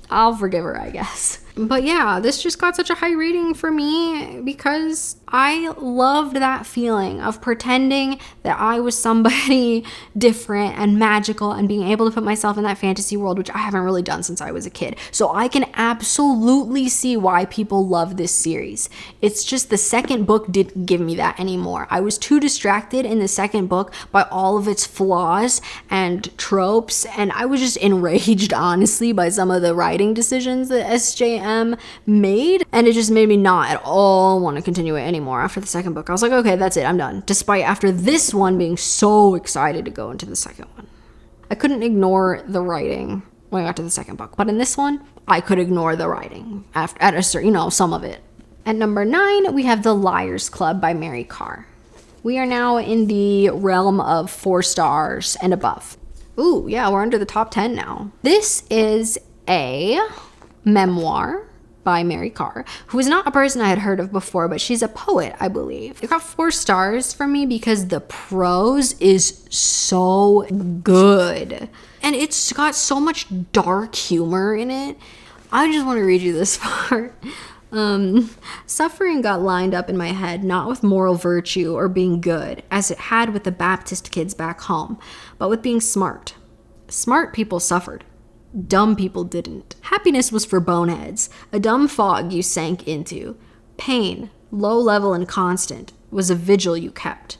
I'll forgive her, I guess. But yeah, this just got such a high rating for me because I loved that feeling of pretending that I was somebody different and magical and being able to put myself in that fantasy world, which I haven't really done since I was a kid. So I can absolutely see why people love this series. It's just the second book didn't give me that anymore. I was too distracted in the second book by all of its flaws and tropes, and I was just enraged, honestly, by some of the writing decisions that SJM made, and it just made me not at all want to continue it anymore after the second book. I was like, okay, that's it, I'm done, despite after this one being so excited to go into the second one. I couldn't ignore the writing when I got to the second book, but in this one I could ignore the writing after, at a certain, some of it. At number 9 we have The Liars Club by Mary Karr. We are now in the realm of 4 stars and above. Ooh, yeah, we're under the top 10 now. This is a memoir by Mary Karr, who is not a person I had heard of before, but she's a poet, I believe. It got 4 stars for me because the prose is so good. And it's got so much dark humor in it. I just want to read you this part. Suffering got lined up in my head, not with moral virtue or being good, as it had with the Baptist kids back home, but with being smart. Smart people suffered. Dumb people didn't. Happiness was for boneheads, a dumb fog you sank into. Pain, low level and constant, was a vigil you kept.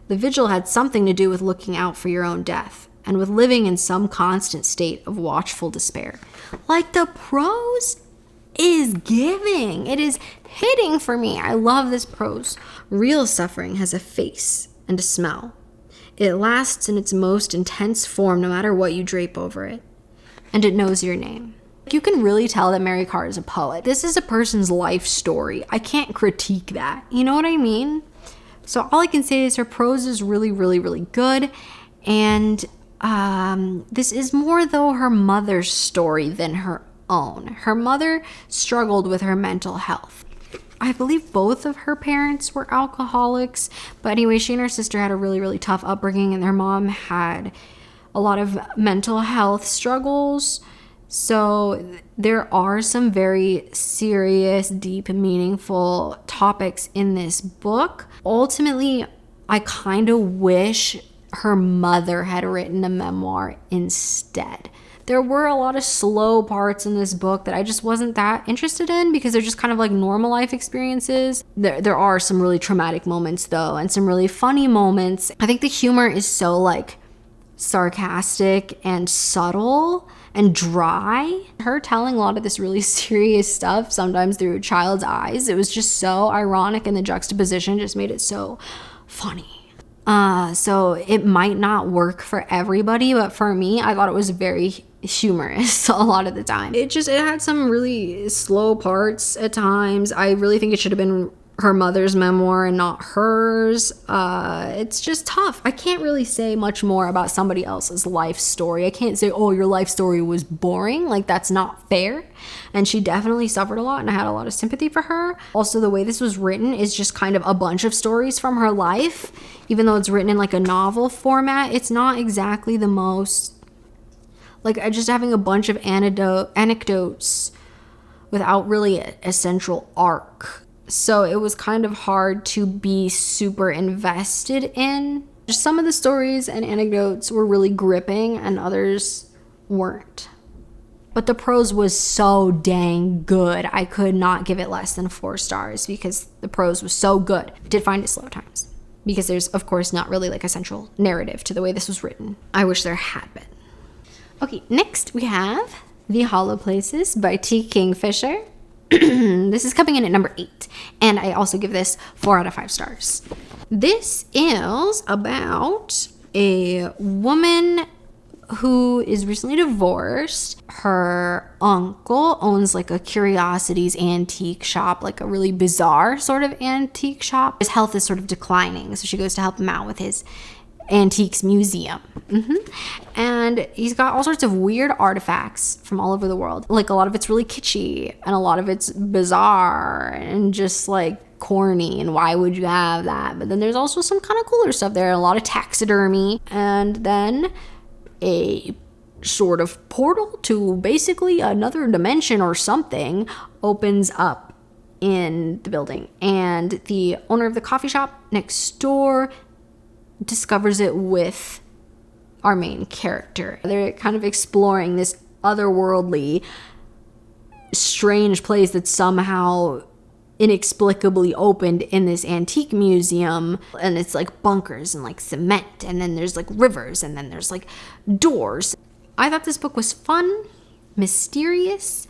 The vigil had something to do with looking out for your own death, and with living in some constant state of watchful despair. Like, the prose is giving. It is hitting for me. I love this prose. Real suffering has a face and a smell. It lasts in its most intense form no matter what you drape over it. And it knows your name. You can really tell that Mary Karr is a poet. This is a person's life story. I can't critique that. You know what I mean? So all I can say is her prose is really, really, really good. And this is more, though, her mother's story than her own. Her mother struggled with her mental health. I believe both of her parents were alcoholics. But anyway, she and her sister had a really, really tough upbringing, and their mom had a lot of mental health struggles. So there are some very serious, deep, meaningful topics in this book. Ultimately, I kind of wish her mother had written a memoir instead. There were a lot of slow parts in this book that I just wasn't that interested in because they're just kind of like normal life experiences. There are some really traumatic moments, though, and some really funny moments. I think the humor is so like sarcastic and subtle and dry. Her telling a lot of this really serious stuff, sometimes through a child's eyes, it was just so ironic, and the juxtaposition just made it so funny. So it might not work for everybody, but for me, I thought it was very humorous a lot of the time. It had some really slow parts at times. I really think it should have been her mother's memoir and not hers. It's just tough. I can't really say much more about somebody else's life story. I can't say, oh, your life story was boring. Like, that's not fair. And she definitely suffered a lot, and I had a lot of sympathy for her. Also, the way this was written is just kind of a bunch of stories from her life. Even though it's written in like a novel format, it's not exactly the most, like, just having a bunch of anecdotes without really a central arc. So it was kind of hard to be super invested in. Just some of the stories and anecdotes were really gripping, and others weren't. But the prose was so dang good. I could not give it less than 4 stars because the prose was so good. I did find it slow times because there's, of course, not really like a central narrative to the way this was written. I wish there had been. Okay, next we have The Hollow Places by T. Kingfisher. This is coming in at number 8, and I also give this 4 out of 5 stars. This is about a woman who is recently divorced. Her uncle owns like a curiosities antique shop, like a really bizarre sort of antique shop. His health is sort of declining, so she goes to help him out with his antiques museum. And he's got all sorts of weird artifacts from all over the world. Like a lot of it's really kitschy and a lot of it's bizarre and just like corny, and why would you have that? But then there's also some kind of cooler stuff there, a lot of taxidermy, and then a sort of portal to basically another dimension or something opens up in the building, and the owner of the coffee shop next door discovers it with our main character. They're kind of exploring this otherworldly, strange place that's somehow inexplicably opened in this antique museum, and it's like bunkers and like cement, and then there's like rivers, and then there's like doors. I thought this book was fun, mysterious,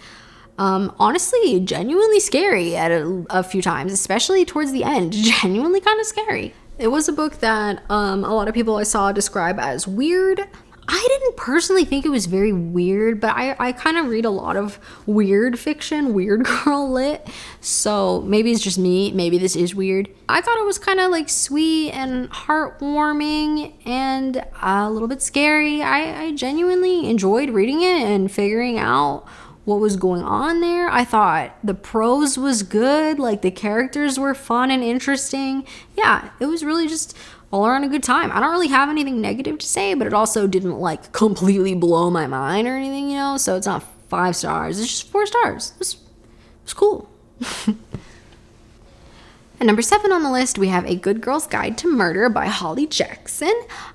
honestly genuinely scary at a few times, especially towards the end. Genuinely kind of scary. It was a book that a lot of people I saw describe as weird. I didn't personally think it was very weird, but I kind of read a lot of weird fiction, weird girl lit, so maybe it's just me, maybe this is weird. I thought it was kind of like sweet and heartwarming and a little bit scary. I genuinely enjoyed reading it and figuring out what was going on there. I thought the prose was good, like the characters were fun and interesting. Yeah, it was really just all around a good time. I don't really have anything negative to say, but it also didn't like completely blow my mind or anything, you know, so it's not 5 stars, it's just 4 stars. It was cool. At number 7 on the list, we have A Good Girl's Guide to Murder by Holly Jackson.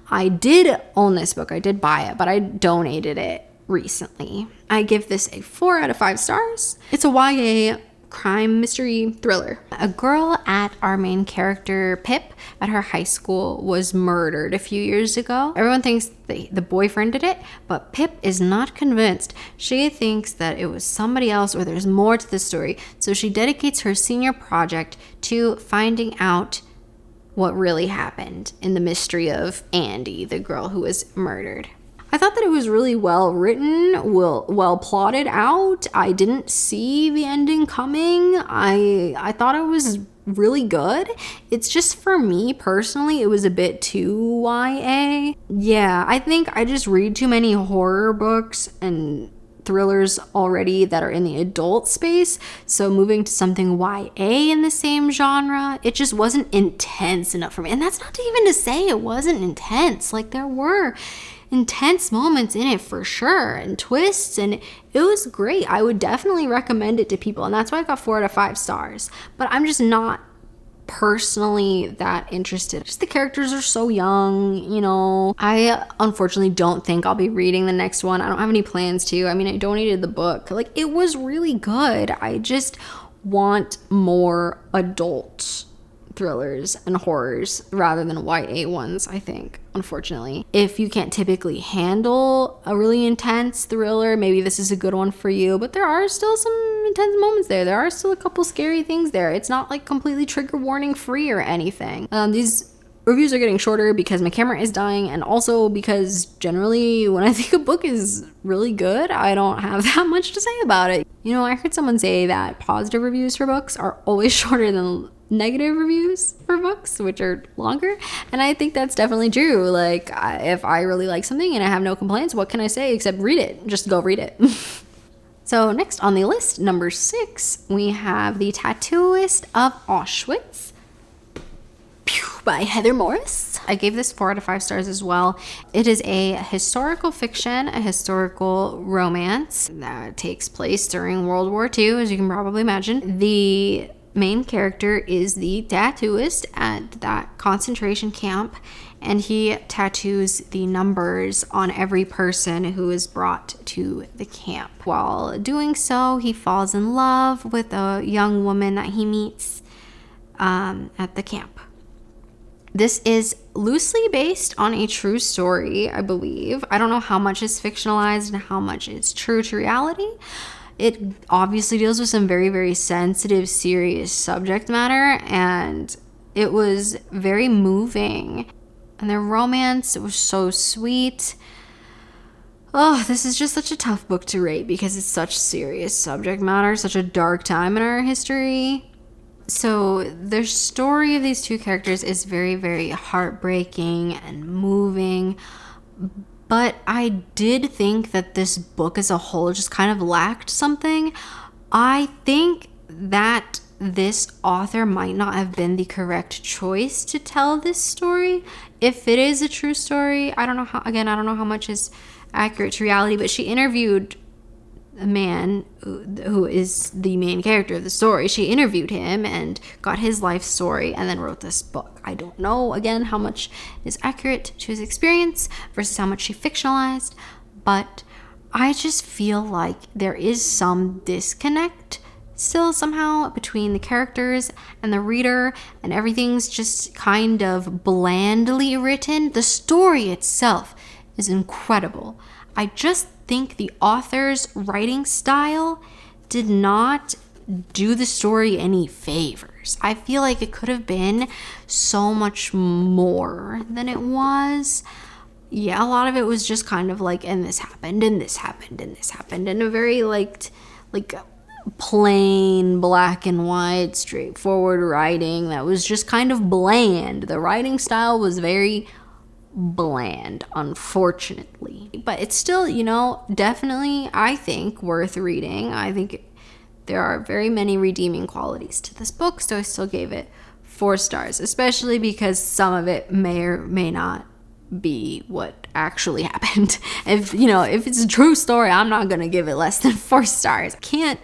I did own this book, I did buy it, but I donated it recently. I give this a 4 out of 5 stars. It's a YA crime mystery thriller. A girl at our main character Pip at her high school was murdered a few years ago. Everyone thinks the boyfriend did it, but Pip is not convinced. She thinks that it was somebody else or there's more to the story. So she dedicates her senior project to finding out what really happened in the mystery of Andy, the girl who was murdered. I thought that it was really well written, well plotted out. I didn't see the ending coming. I thought it was really good. It's just, for me personally, it was a bit too YA. Yeah, I think I just read too many horror books and thrillers already that are in the adult space, so moving to something YA in the same genre, it just wasn't intense enough for me. And that's not even to say it wasn't intense. Like, there were intense moments in it for sure, and twists, and it was great. I would definitely recommend it to people, and that's why I got 4 out of 5 stars. But I'm just not personally that interested. Just the characters are so young, you know. I unfortunately don't think I'll be reading the next one. I don't have any plans to. I mean, I donated the book. Like, it was really good. I just want more adult thrillers and horrors rather than YA ones, I think, unfortunately. If you can't typically handle a really intense thriller, maybe this is a good one for you, but there are still some intense moments there. There are still a couple scary things there. It's not like completely trigger warning free or anything. These reviews are getting shorter because my camera is dying, and also because generally when I think a book is really good, I don't have that much to say about it. You know, I heard someone say that positive reviews for books are always shorter than negative reviews for books, which are longer, and I think that's definitely true. Like, if I really like something and I have no complaints, what can I say except read it? Just go read it. So next on the list, number 6, we have The Tattooist of Auschwitz by Heather Morris. I gave this 4 out of 5 stars as well. It is a historical fiction, a historical romance that takes place during World War II, as you can probably imagine. The main character is the tattooist at that concentration camp, and he tattoos the numbers on every person who is brought to the camp. While doing so, he falls in love with a young woman that he meets at the camp. This is loosely based on a true story, I believe. I don't know how much is fictionalized and how much is true to reality. It obviously deals with some very, very sensitive, serious subject matter, and it was very moving. And their romance, it was so sweet. Oh, this is just such a tough book to rate because it's such serious subject matter, such a dark time in our history. So the story of these two characters is very, very heartbreaking and moving. But I did think that this book as a whole just kind of lacked something. I think that this author might not have been the correct choice to tell this story. If it is a true story, I don't know how much is accurate to reality, but she interviewed a man who is the main character of the story. She interviewed him and got his life story and then wrote this book. I don't know, again, how much is accurate to his experience versus how much she fictionalized, but I just feel like there is some disconnect still somehow between the characters and the reader, and everything's just kind of blandly written. The story itself is incredible. I just think the author's writing style did not do the story any favors. I feel like it could have been so much more than it was. Yeah, a lot of it was just kind of like, and this happened, and this happened, and this happened, and a very like plain black and white straightforward writing that was just kind of bland. The writing style was very bland, unfortunately, but it's still, definitely, I think, worth reading. I think there are very many redeeming qualities to this book, so I still gave it 4 stars, especially because some of it may or may not be what actually happened. If it's a true story, I'm not gonna give it less than 4 stars. I can't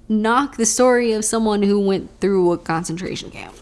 knock the story of someone who went through a concentration camp.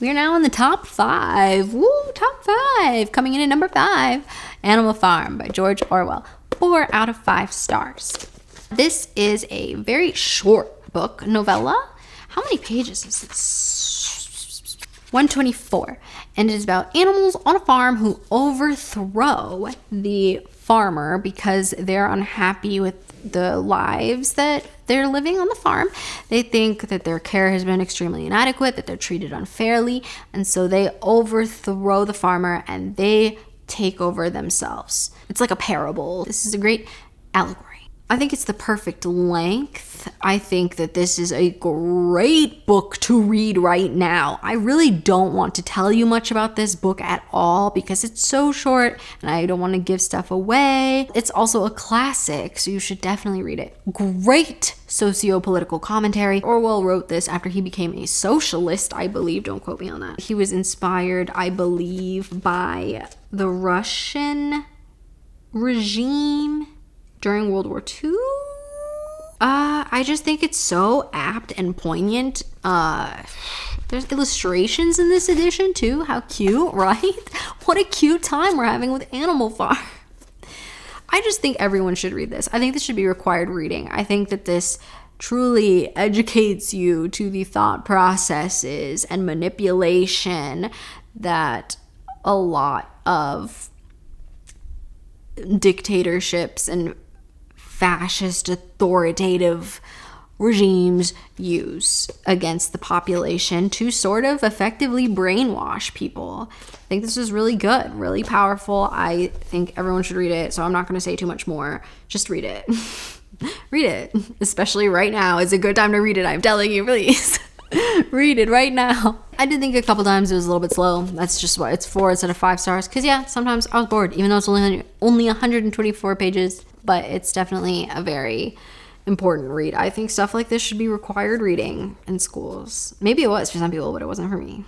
We are now in the top 5. Woo, top 5. Coming in at number 5, Animal Farm by George Orwell. 4 out of 5 stars. This is a very short book, novella. How many pages is this? 124. And it is about animals on a farm who overthrow the farmer because they're unhappy with the lives that they're living on the farm. They think that their care has been extremely inadequate, that they're treated unfairly, and so they overthrow the farmer and they take over themselves. It's like a parable. This is a great allegory. I think it's the perfect length. I think that this is a great book to read right now. I really don't want to tell you much about this book at all because it's so short and I don't want to give stuff away. It's also a classic, so you should definitely read it. Great socio-political commentary. Orwell wrote this after he became a socialist, I believe. Don't quote me on that. He was inspired, I believe, by the Russian regime during World War II. I just think it's so apt and poignant. There's illustrations in this edition too. How cute, right? What a cute time we're having with Animal Farm. I just think everyone should read this. I think this should be required reading. I think that this truly educates you to the thought processes and manipulation that a lot of dictatorships and fascist authoritative regimes use against the population to sort of effectively brainwash people. I think this is really good, really powerful. I think everyone should read it, so I'm not going to say too much more. Just read it. Read it. Especially right now. It's a good time to read it. I'm telling you, please. Read it right now. I did think a couple times it was a little bit slow. That's just why it's 4 instead of 5 stars. Because yeah, sometimes I was bored, even though it's only 124 pages. But it's definitely a very important read. I think stuff like this should be required reading in schools. Maybe it was for some people, but it wasn't for me.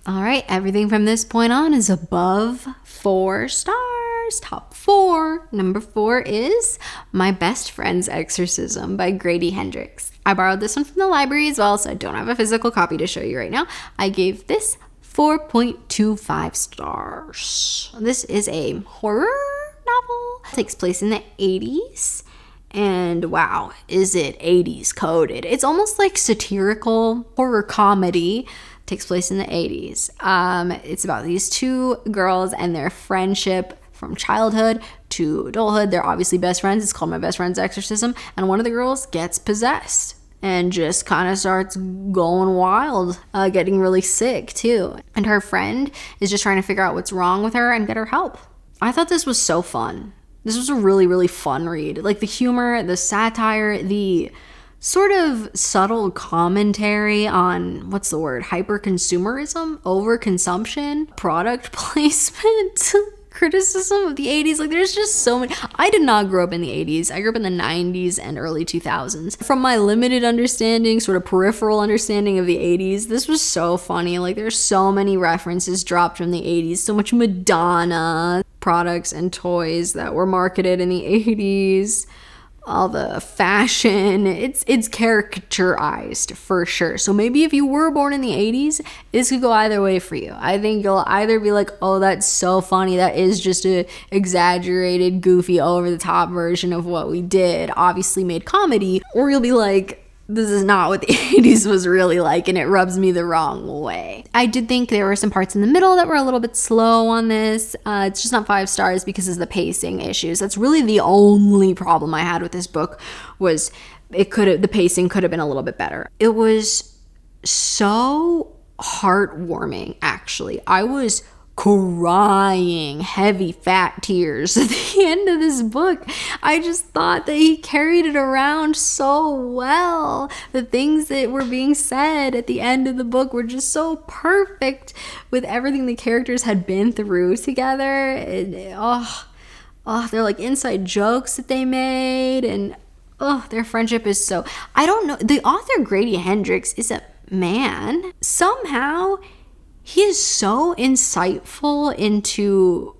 All right, everything from this point on is above 4 stars. stars. Top 4. Number 4 is My Best Friend's Exorcism by Grady Hendrix. I borrowed this one from the library as well, so I don't have a physical copy to show you right now. I gave this 4.25 stars. This is a horror novel. It takes place in the 80s. And wow, is it 80s coded. It's almost like satirical horror comedy. Takes place in the 80s. It's about these two girls and their friendship from childhood to adulthood. They're obviously best friends. It's called My Best Friend's Exorcism. And one of the girls gets possessed and just kind of starts going wild, getting really sick too. And her friend is just trying to figure out what's wrong with her and get her help. I thought this was so fun. This was a really, really fun read. Like the humor, the satire, the sort of subtle commentary on, what's the word, hyper-consumerism, overconsumption, product placement, criticism of the 80s. Like there's just so many. I did not grow up in the 80s. I grew up in the 90s and early 2000s. From my limited understanding, sort of peripheral understanding of the 80s, this was so funny. Like there's so many references dropped from the 80s. So much Madonna products and toys that were marketed in the 80s. All the fashion, it's caricaturized for sure. So maybe if you were born in the 80s, this could go either way for you. I think you'll either be like, oh, that's so funny, that is just a exaggerated, goofy, over the top version of what we did, obviously made comedy, or you'll be like, this is not what the 80s was really like, and it rubs me the wrong way. I did think there were some parts in the middle that were a little bit slow on this. It's just not 5 stars because of the pacing issues. That's really the only problem I had with this book, was the pacing could have been a little bit better. It was so heartwarming, actually. I was crying heavy fat tears at the end of this book. I just thought that he carried it around so well. The things that were being said at the end of the book were just so perfect with everything the characters had been through together. And they're like inside jokes that they made, and their friendship is so, I don't know, the author Grady Hendrix is a man. Somehow he is so insightful into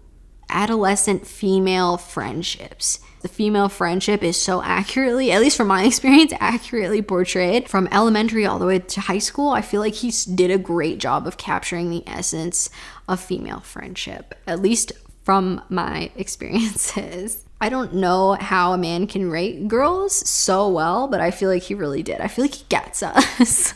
adolescent female friendships. The female friendship is so accurately, at least from my experience, accurately portrayed. From elementary all the way to high school, I feel like he did a great job of capturing the essence of female friendship, at least from my experiences. I don't know how a man can rate girls so well, but I feel like he really did. I feel like he gets us.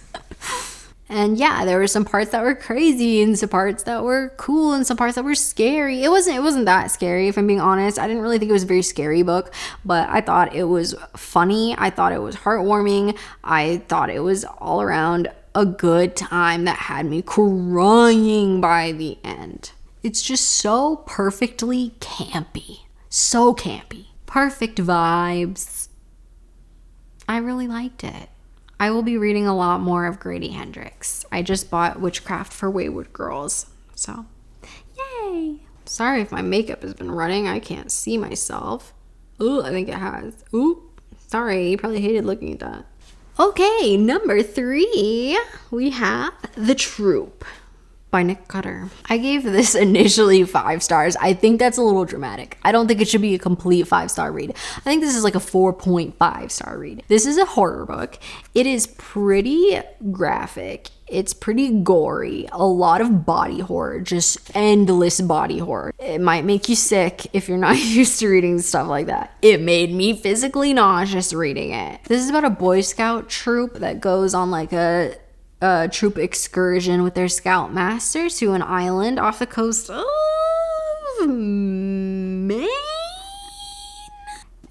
And yeah, there were some parts that were crazy and some parts that were cool and some parts that were scary. It wasn't that scary, if I'm being honest. I didn't really think it was a very scary book, but I thought it was funny. I thought it was heartwarming. I thought it was all around a good time that had me crying by the end. It's just so perfectly campy. So campy. Perfect vibes. I really liked it. I will be reading a lot more of Grady Hendrix. I just bought Witchcraft for Wayward Girls. So, yay! Sorry if my makeup has been running. I can't see myself. Ooh, I think it has. Ooh, sorry. You probably hated looking at that. Okay, number 3. We have The Troop by Nick Cutter. I gave this initially 5 stars. I think that's a little dramatic. I don't think it should be a complete 5-star read. I think this is like a 4.5 star read. This is a horror book. It is pretty graphic. It's pretty gory. A lot of body horror, just endless body horror. It might make you sick if you're not used to reading stuff like that. It made me physically nauseous reading it. This is about a Boy Scout troop that goes on like a troop excursion with their scoutmaster to an island off the coast of Maine.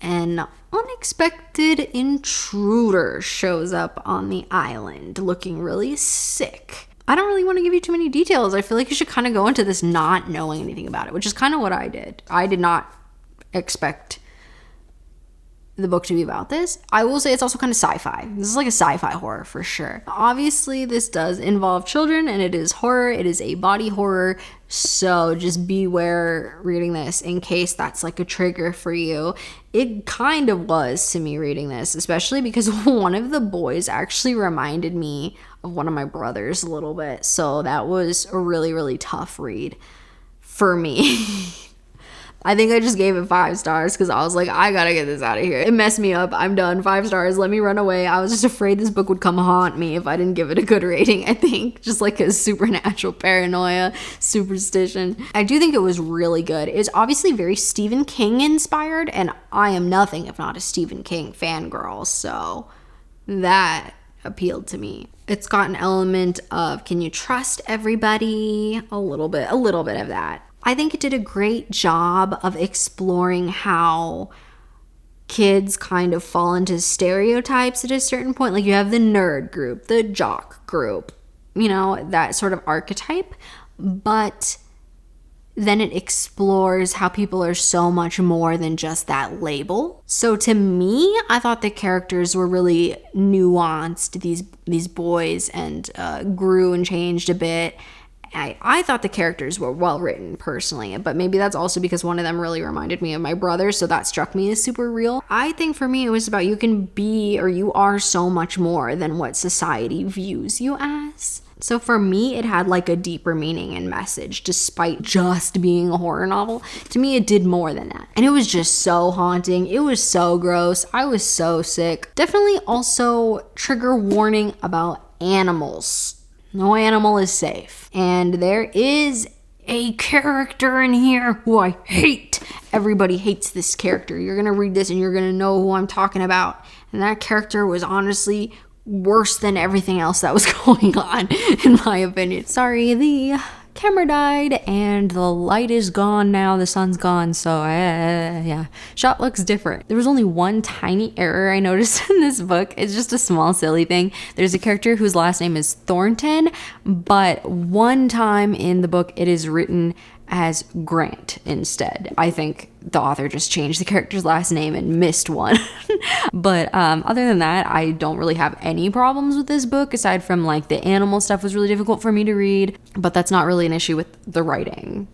An unexpected intruder shows up on the island looking really sick. I don't really want to give you too many details. I feel like you should kind of go into this not knowing anything about it, which is kind of what I did. I did not expect the book to be about this. I will say it's also kind of sci-fi. This is like a sci-fi horror for sure. Obviously, this does involve children and it is horror. It is a body horror. So just beware reading this in case that's like a trigger for you. It kind of was to me reading this, especially because one of the boys actually reminded me of one of my brothers a little bit. So that was a really, really tough read for me. I think I just gave it 5 stars because I was like, I gotta get this out of here. It messed me up. I'm done. 5 stars. Let me run away. I was just afraid this book would come haunt me if I didn't give it a good rating, I think. Just like a supernatural paranoia, superstition. I do think it was really good. It's obviously very Stephen King inspired, and I am nothing if not a Stephen King fangirl, so that appealed to me. It's got an element of, can you trust everybody? A little bit of that. I think it did a great job of exploring how kids kind of fall into stereotypes at a certain point. Like you have the nerd group, the jock group, you know, that sort of archetype. But then it explores how people are so much more than just that label. So to me, I thought the characters were really nuanced, these boys, and grew and changed a bit. I thought the characters were well written personally, but maybe that's also because one of them really reminded me of my brother, so that struck me as super real. I think for me it was about you can be, or you are so much more than what society views you as. So for me, it had like a deeper meaning and message, despite just being a horror novel. To me, it did more than that. And it was just so haunting. It was so gross. I was so sick. Definitely also trigger warning about animals. No animal is safe. And there is a character in here who I hate. Everybody hates this character. You're gonna read this and you're gonna know who I'm talking about. And that character was honestly worse than everything else that was going on, in my opinion. Sorry, the camera died and the light is gone now. The sun's gone, so yeah, shot looks different. There was only one tiny error I noticed in this book. It's just a small silly thing. There's a character whose last name is Thornton, but one time in the book it is written as Grant instead. I think the author just changed the character's last name and missed one. But other than that, I don't really have any problems with this book, aside from like the animal stuff was really difficult for me to read, but that's not really an issue with the writing.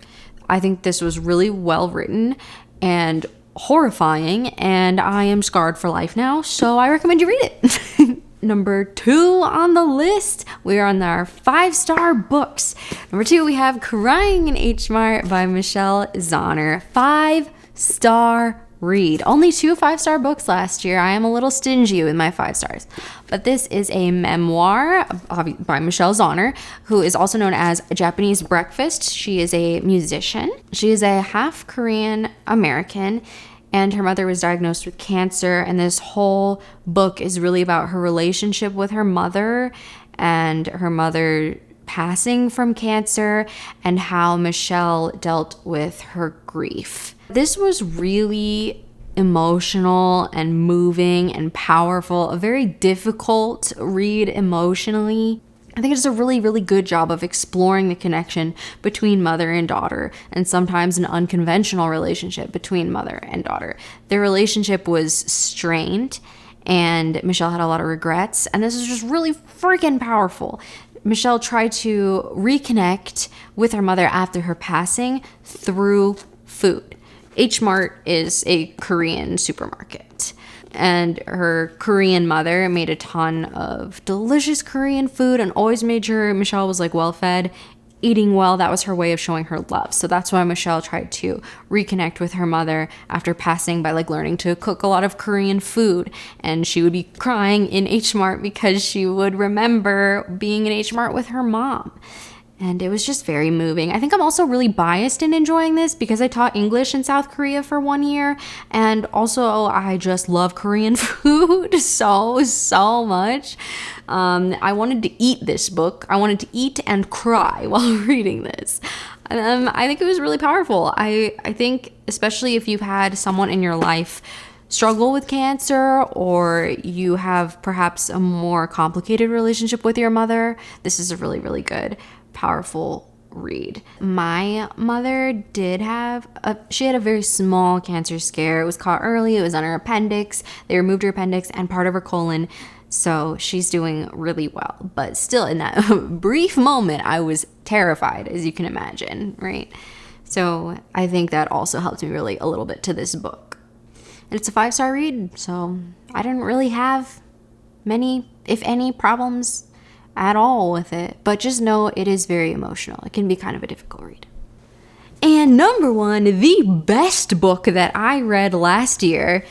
I think this was really well written and horrifying, and I am scarred for life now, so I recommend you read it. Number 2 on the list, we're on our 5-star books. Number 2, we have Crying in H Mart by Michelle Zauner. 5-star read. Only 2 5-star books last year. I am a little stingy with my 5 stars. But this is a memoir by Michelle Zauner, who is also known as Japanese Breakfast. She is a musician. She is a half Korean American, and her mother was diagnosed with cancer, and this whole book is really about her relationship with her mother and her mother passing from cancer and how Michelle dealt with her grief. This was really emotional and moving and powerful, a very difficult read emotionally. I think it does a really, really good job of exploring the connection between mother and daughter, and sometimes an unconventional relationship between mother and daughter. Their relationship was strained, and Michelle had a lot of regrets, and this is just really freaking powerful. Michelle tried to reconnect with her mother after her passing through food. H Mart is a Korean supermarket, and her Korean mother made a ton of delicious Korean food and always made sure Michelle was like well fed, eating well. That was her way of showing her love. So that's why Michelle tried to reconnect with her mother after passing by like learning to cook a lot of Korean food. And she would be crying in H Mart because she would remember being in H Mart with her mom. And it was just very moving. I think I'm also really biased in enjoying this because I taught English in South Korea for 1 year. And also I just love Korean food so much. I wanted to eat this book. I wanted to eat and cry while reading this. I think it was really powerful. I think especially if you've had someone in your life struggle with cancer, or you have perhaps a more complicated relationship with your mother, this is a really, really good, powerful read. My mother she had a very small cancer scare. It was caught early. It was on her appendix. They removed her appendix and part of her colon. So she's doing really well. But still, in that brief moment, I was terrified, as you can imagine, right? So I think that also helped me relate a little bit to this book. And it's a 5-star read, so I didn't really have many, if any, problems at all with it. But just know it is very emotional. It can be kind of a difficult read. And number one, the best book that I read last year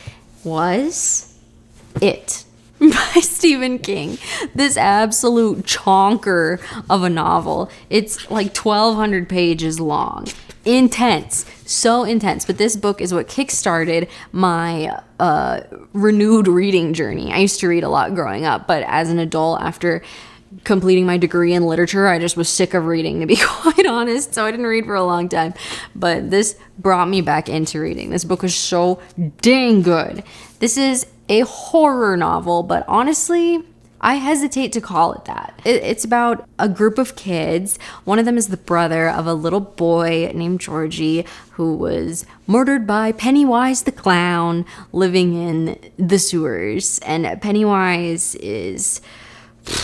was It by Stephen King. This absolute chonker of a novel. It's like 1,200 pages long. Intense. So intense. But this book is what kickstarted my renewed reading journey. I used to read a lot growing up, but as an adult, after completing my degree in literature, I just was sick of reading, to be quite honest, so I didn't read for a long time. But this brought me back into reading. This book was so dang good. This is a horror novel, but honestly, I hesitate to call it that. It's about a group of kids. One of them is the brother of a little boy named Georgie who was murdered by Pennywise the clown living in the sewers. And Pennywise is...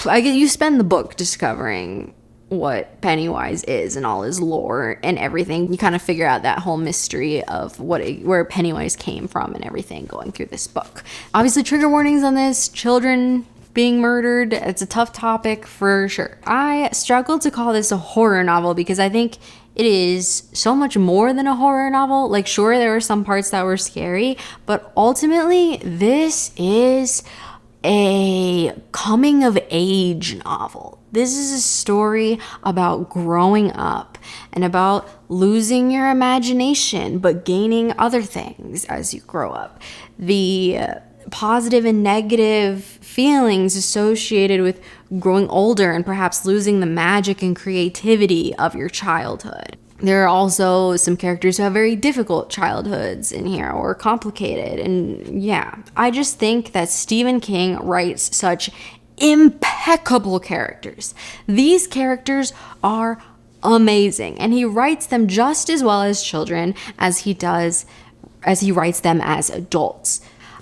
you spend the book discovering what Pennywise is and all his lore and everything. You kind of figure out that whole mystery of where Pennywise came from and everything going through this book. Obviously, trigger warnings on this. Children being murdered. It's a tough topic for sure. I struggle to call this a horror novel because I think it is so much more than a horror novel. Like, sure, there were some parts that were scary, but ultimately, this is a coming of age novel. This is a story about growing up and about losing your imagination but gaining other things as you grow up. The positive and negative feelings associated with growing older and perhaps losing the magic and creativity of your childhood. There are also some characters who have very difficult childhoods in here or complicated. And yeah, I just think that Stephen King writes such impeccable characters. These characters are amazing, and he writes them just as well as children as he writes them as adults.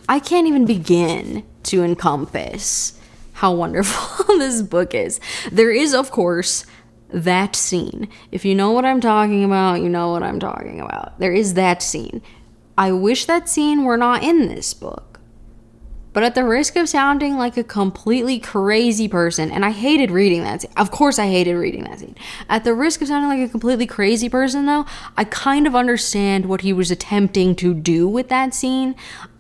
I can't even begin to encompass how wonderful this book is. There is, of course, that scene. If you know what I'm talking about, you know what I'm talking about. There is that scene. I wish that scene were not in this book. But at the risk of sounding like a completely crazy person, and I hated reading that scene. Of course I hated reading that scene. At the risk of sounding like a completely crazy person, though, I kind of understand what he was attempting to do with that scene.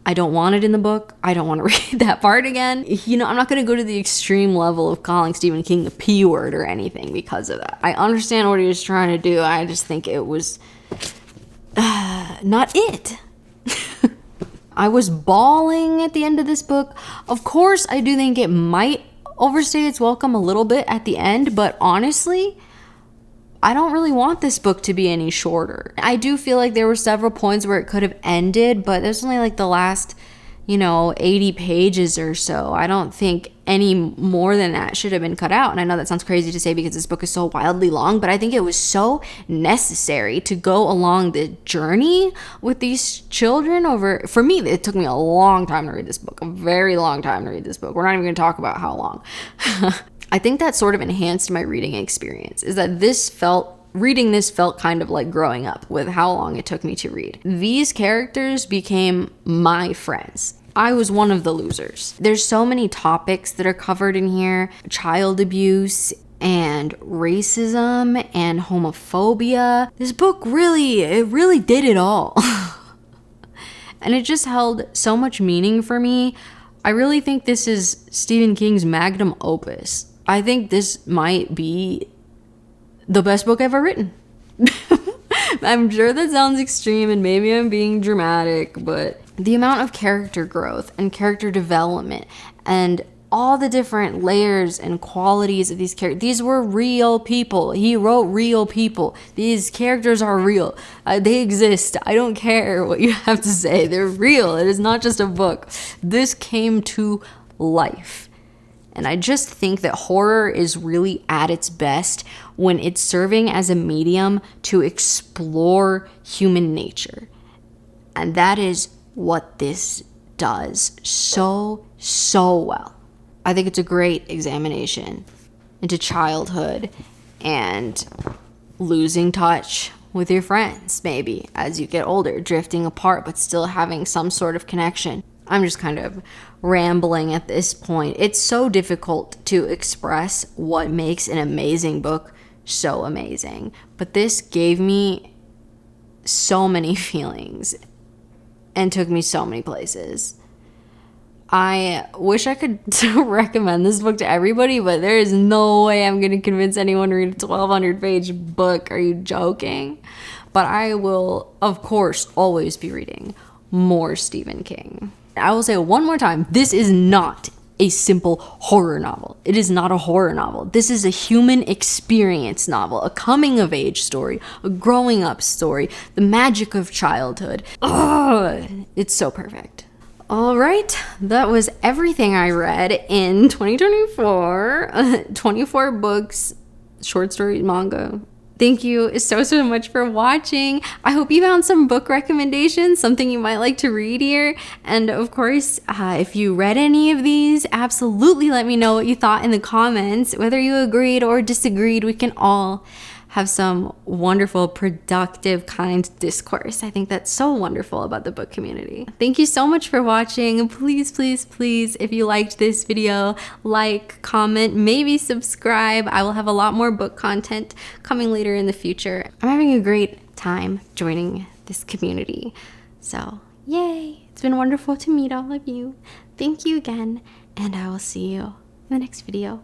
I don't want it in the book. I don't want to read that part again. You know, I'm not going to go to the extreme level of calling Stephen King the P word or anything because of that. I understand what he was trying to do. I just think it was not it. I was bawling at the end of this book. Of course, I do think it might overstay its welcome a little bit at the end, but honestly, I don't really want this book to be any shorter. I do feel like there were several points where it could have ended, but there's only like the last, 80 pages or so. I don't think any more than that should have been cut out. And I know that sounds crazy to say because this book is so wildly long, but I think it was so necessary to go along the journey with these children for me, it took me a long time to read this book, a very long time to read this book. We're not even going to talk about how long. I think that sort of enhanced my reading experience, is that reading this felt kind of like growing up with how long it took me to read. These characters became my friends. I was one of the losers. There's so many topics that are covered in here. Child abuse and racism and homophobia. This book really did it all. And it just held so much meaning for me. I really think this is Stephen King's magnum opus. I think this might be the best book ever written. I'm sure that sounds extreme and maybe I'm being dramatic, but the amount of character growth and character development and all the different layers and qualities of these characters. These were real people. He wrote real people. These characters are real. They exist. I don't care what you have to say. They're real. It is not just a book. This came to life. And I just think that horror is really at its best when it's serving as a medium to explore human nature. And that is what this does so well. I think it's a great examination into childhood and losing touch with your friends, maybe, as you get older, drifting apart, but still having some sort of connection. I'm just kind of rambling at this point. It's so difficult to express what makes an amazing book so amazing. But this gave me so many feelings and took me so many places. I wish I could recommend this book to everybody, but there is no way I'm going to convince anyone to read a 1,200-page book. Are you joking? But I will, of course, always be reading more Stephen King. I will say it one more time. This is not a simple horror novel. It is not a horror novel. This is a human experience novel, a coming-of-age story, a growing-up story, the magic of childhood. Ugh, it's so perfect. All right, that was everything I read in 2024. 24 books, short story, manga. Thank you so much for watching. I hope you found some book recommendations, something you might like to read here. And of course, if you read any of these, absolutely let me know what you thought in the comments. Whether you agreed or disagreed, we can all have some wonderful, productive, kind discourse. I think that's so wonderful about the book community. Thank you so much for watching. Please, please, please, if you liked this video, like, comment, maybe subscribe. I will have a lot more book content coming later in the future. I'm having a great time joining this community. So, yay! It's been wonderful to meet all of you. Thank you again, and I will see you in the next video.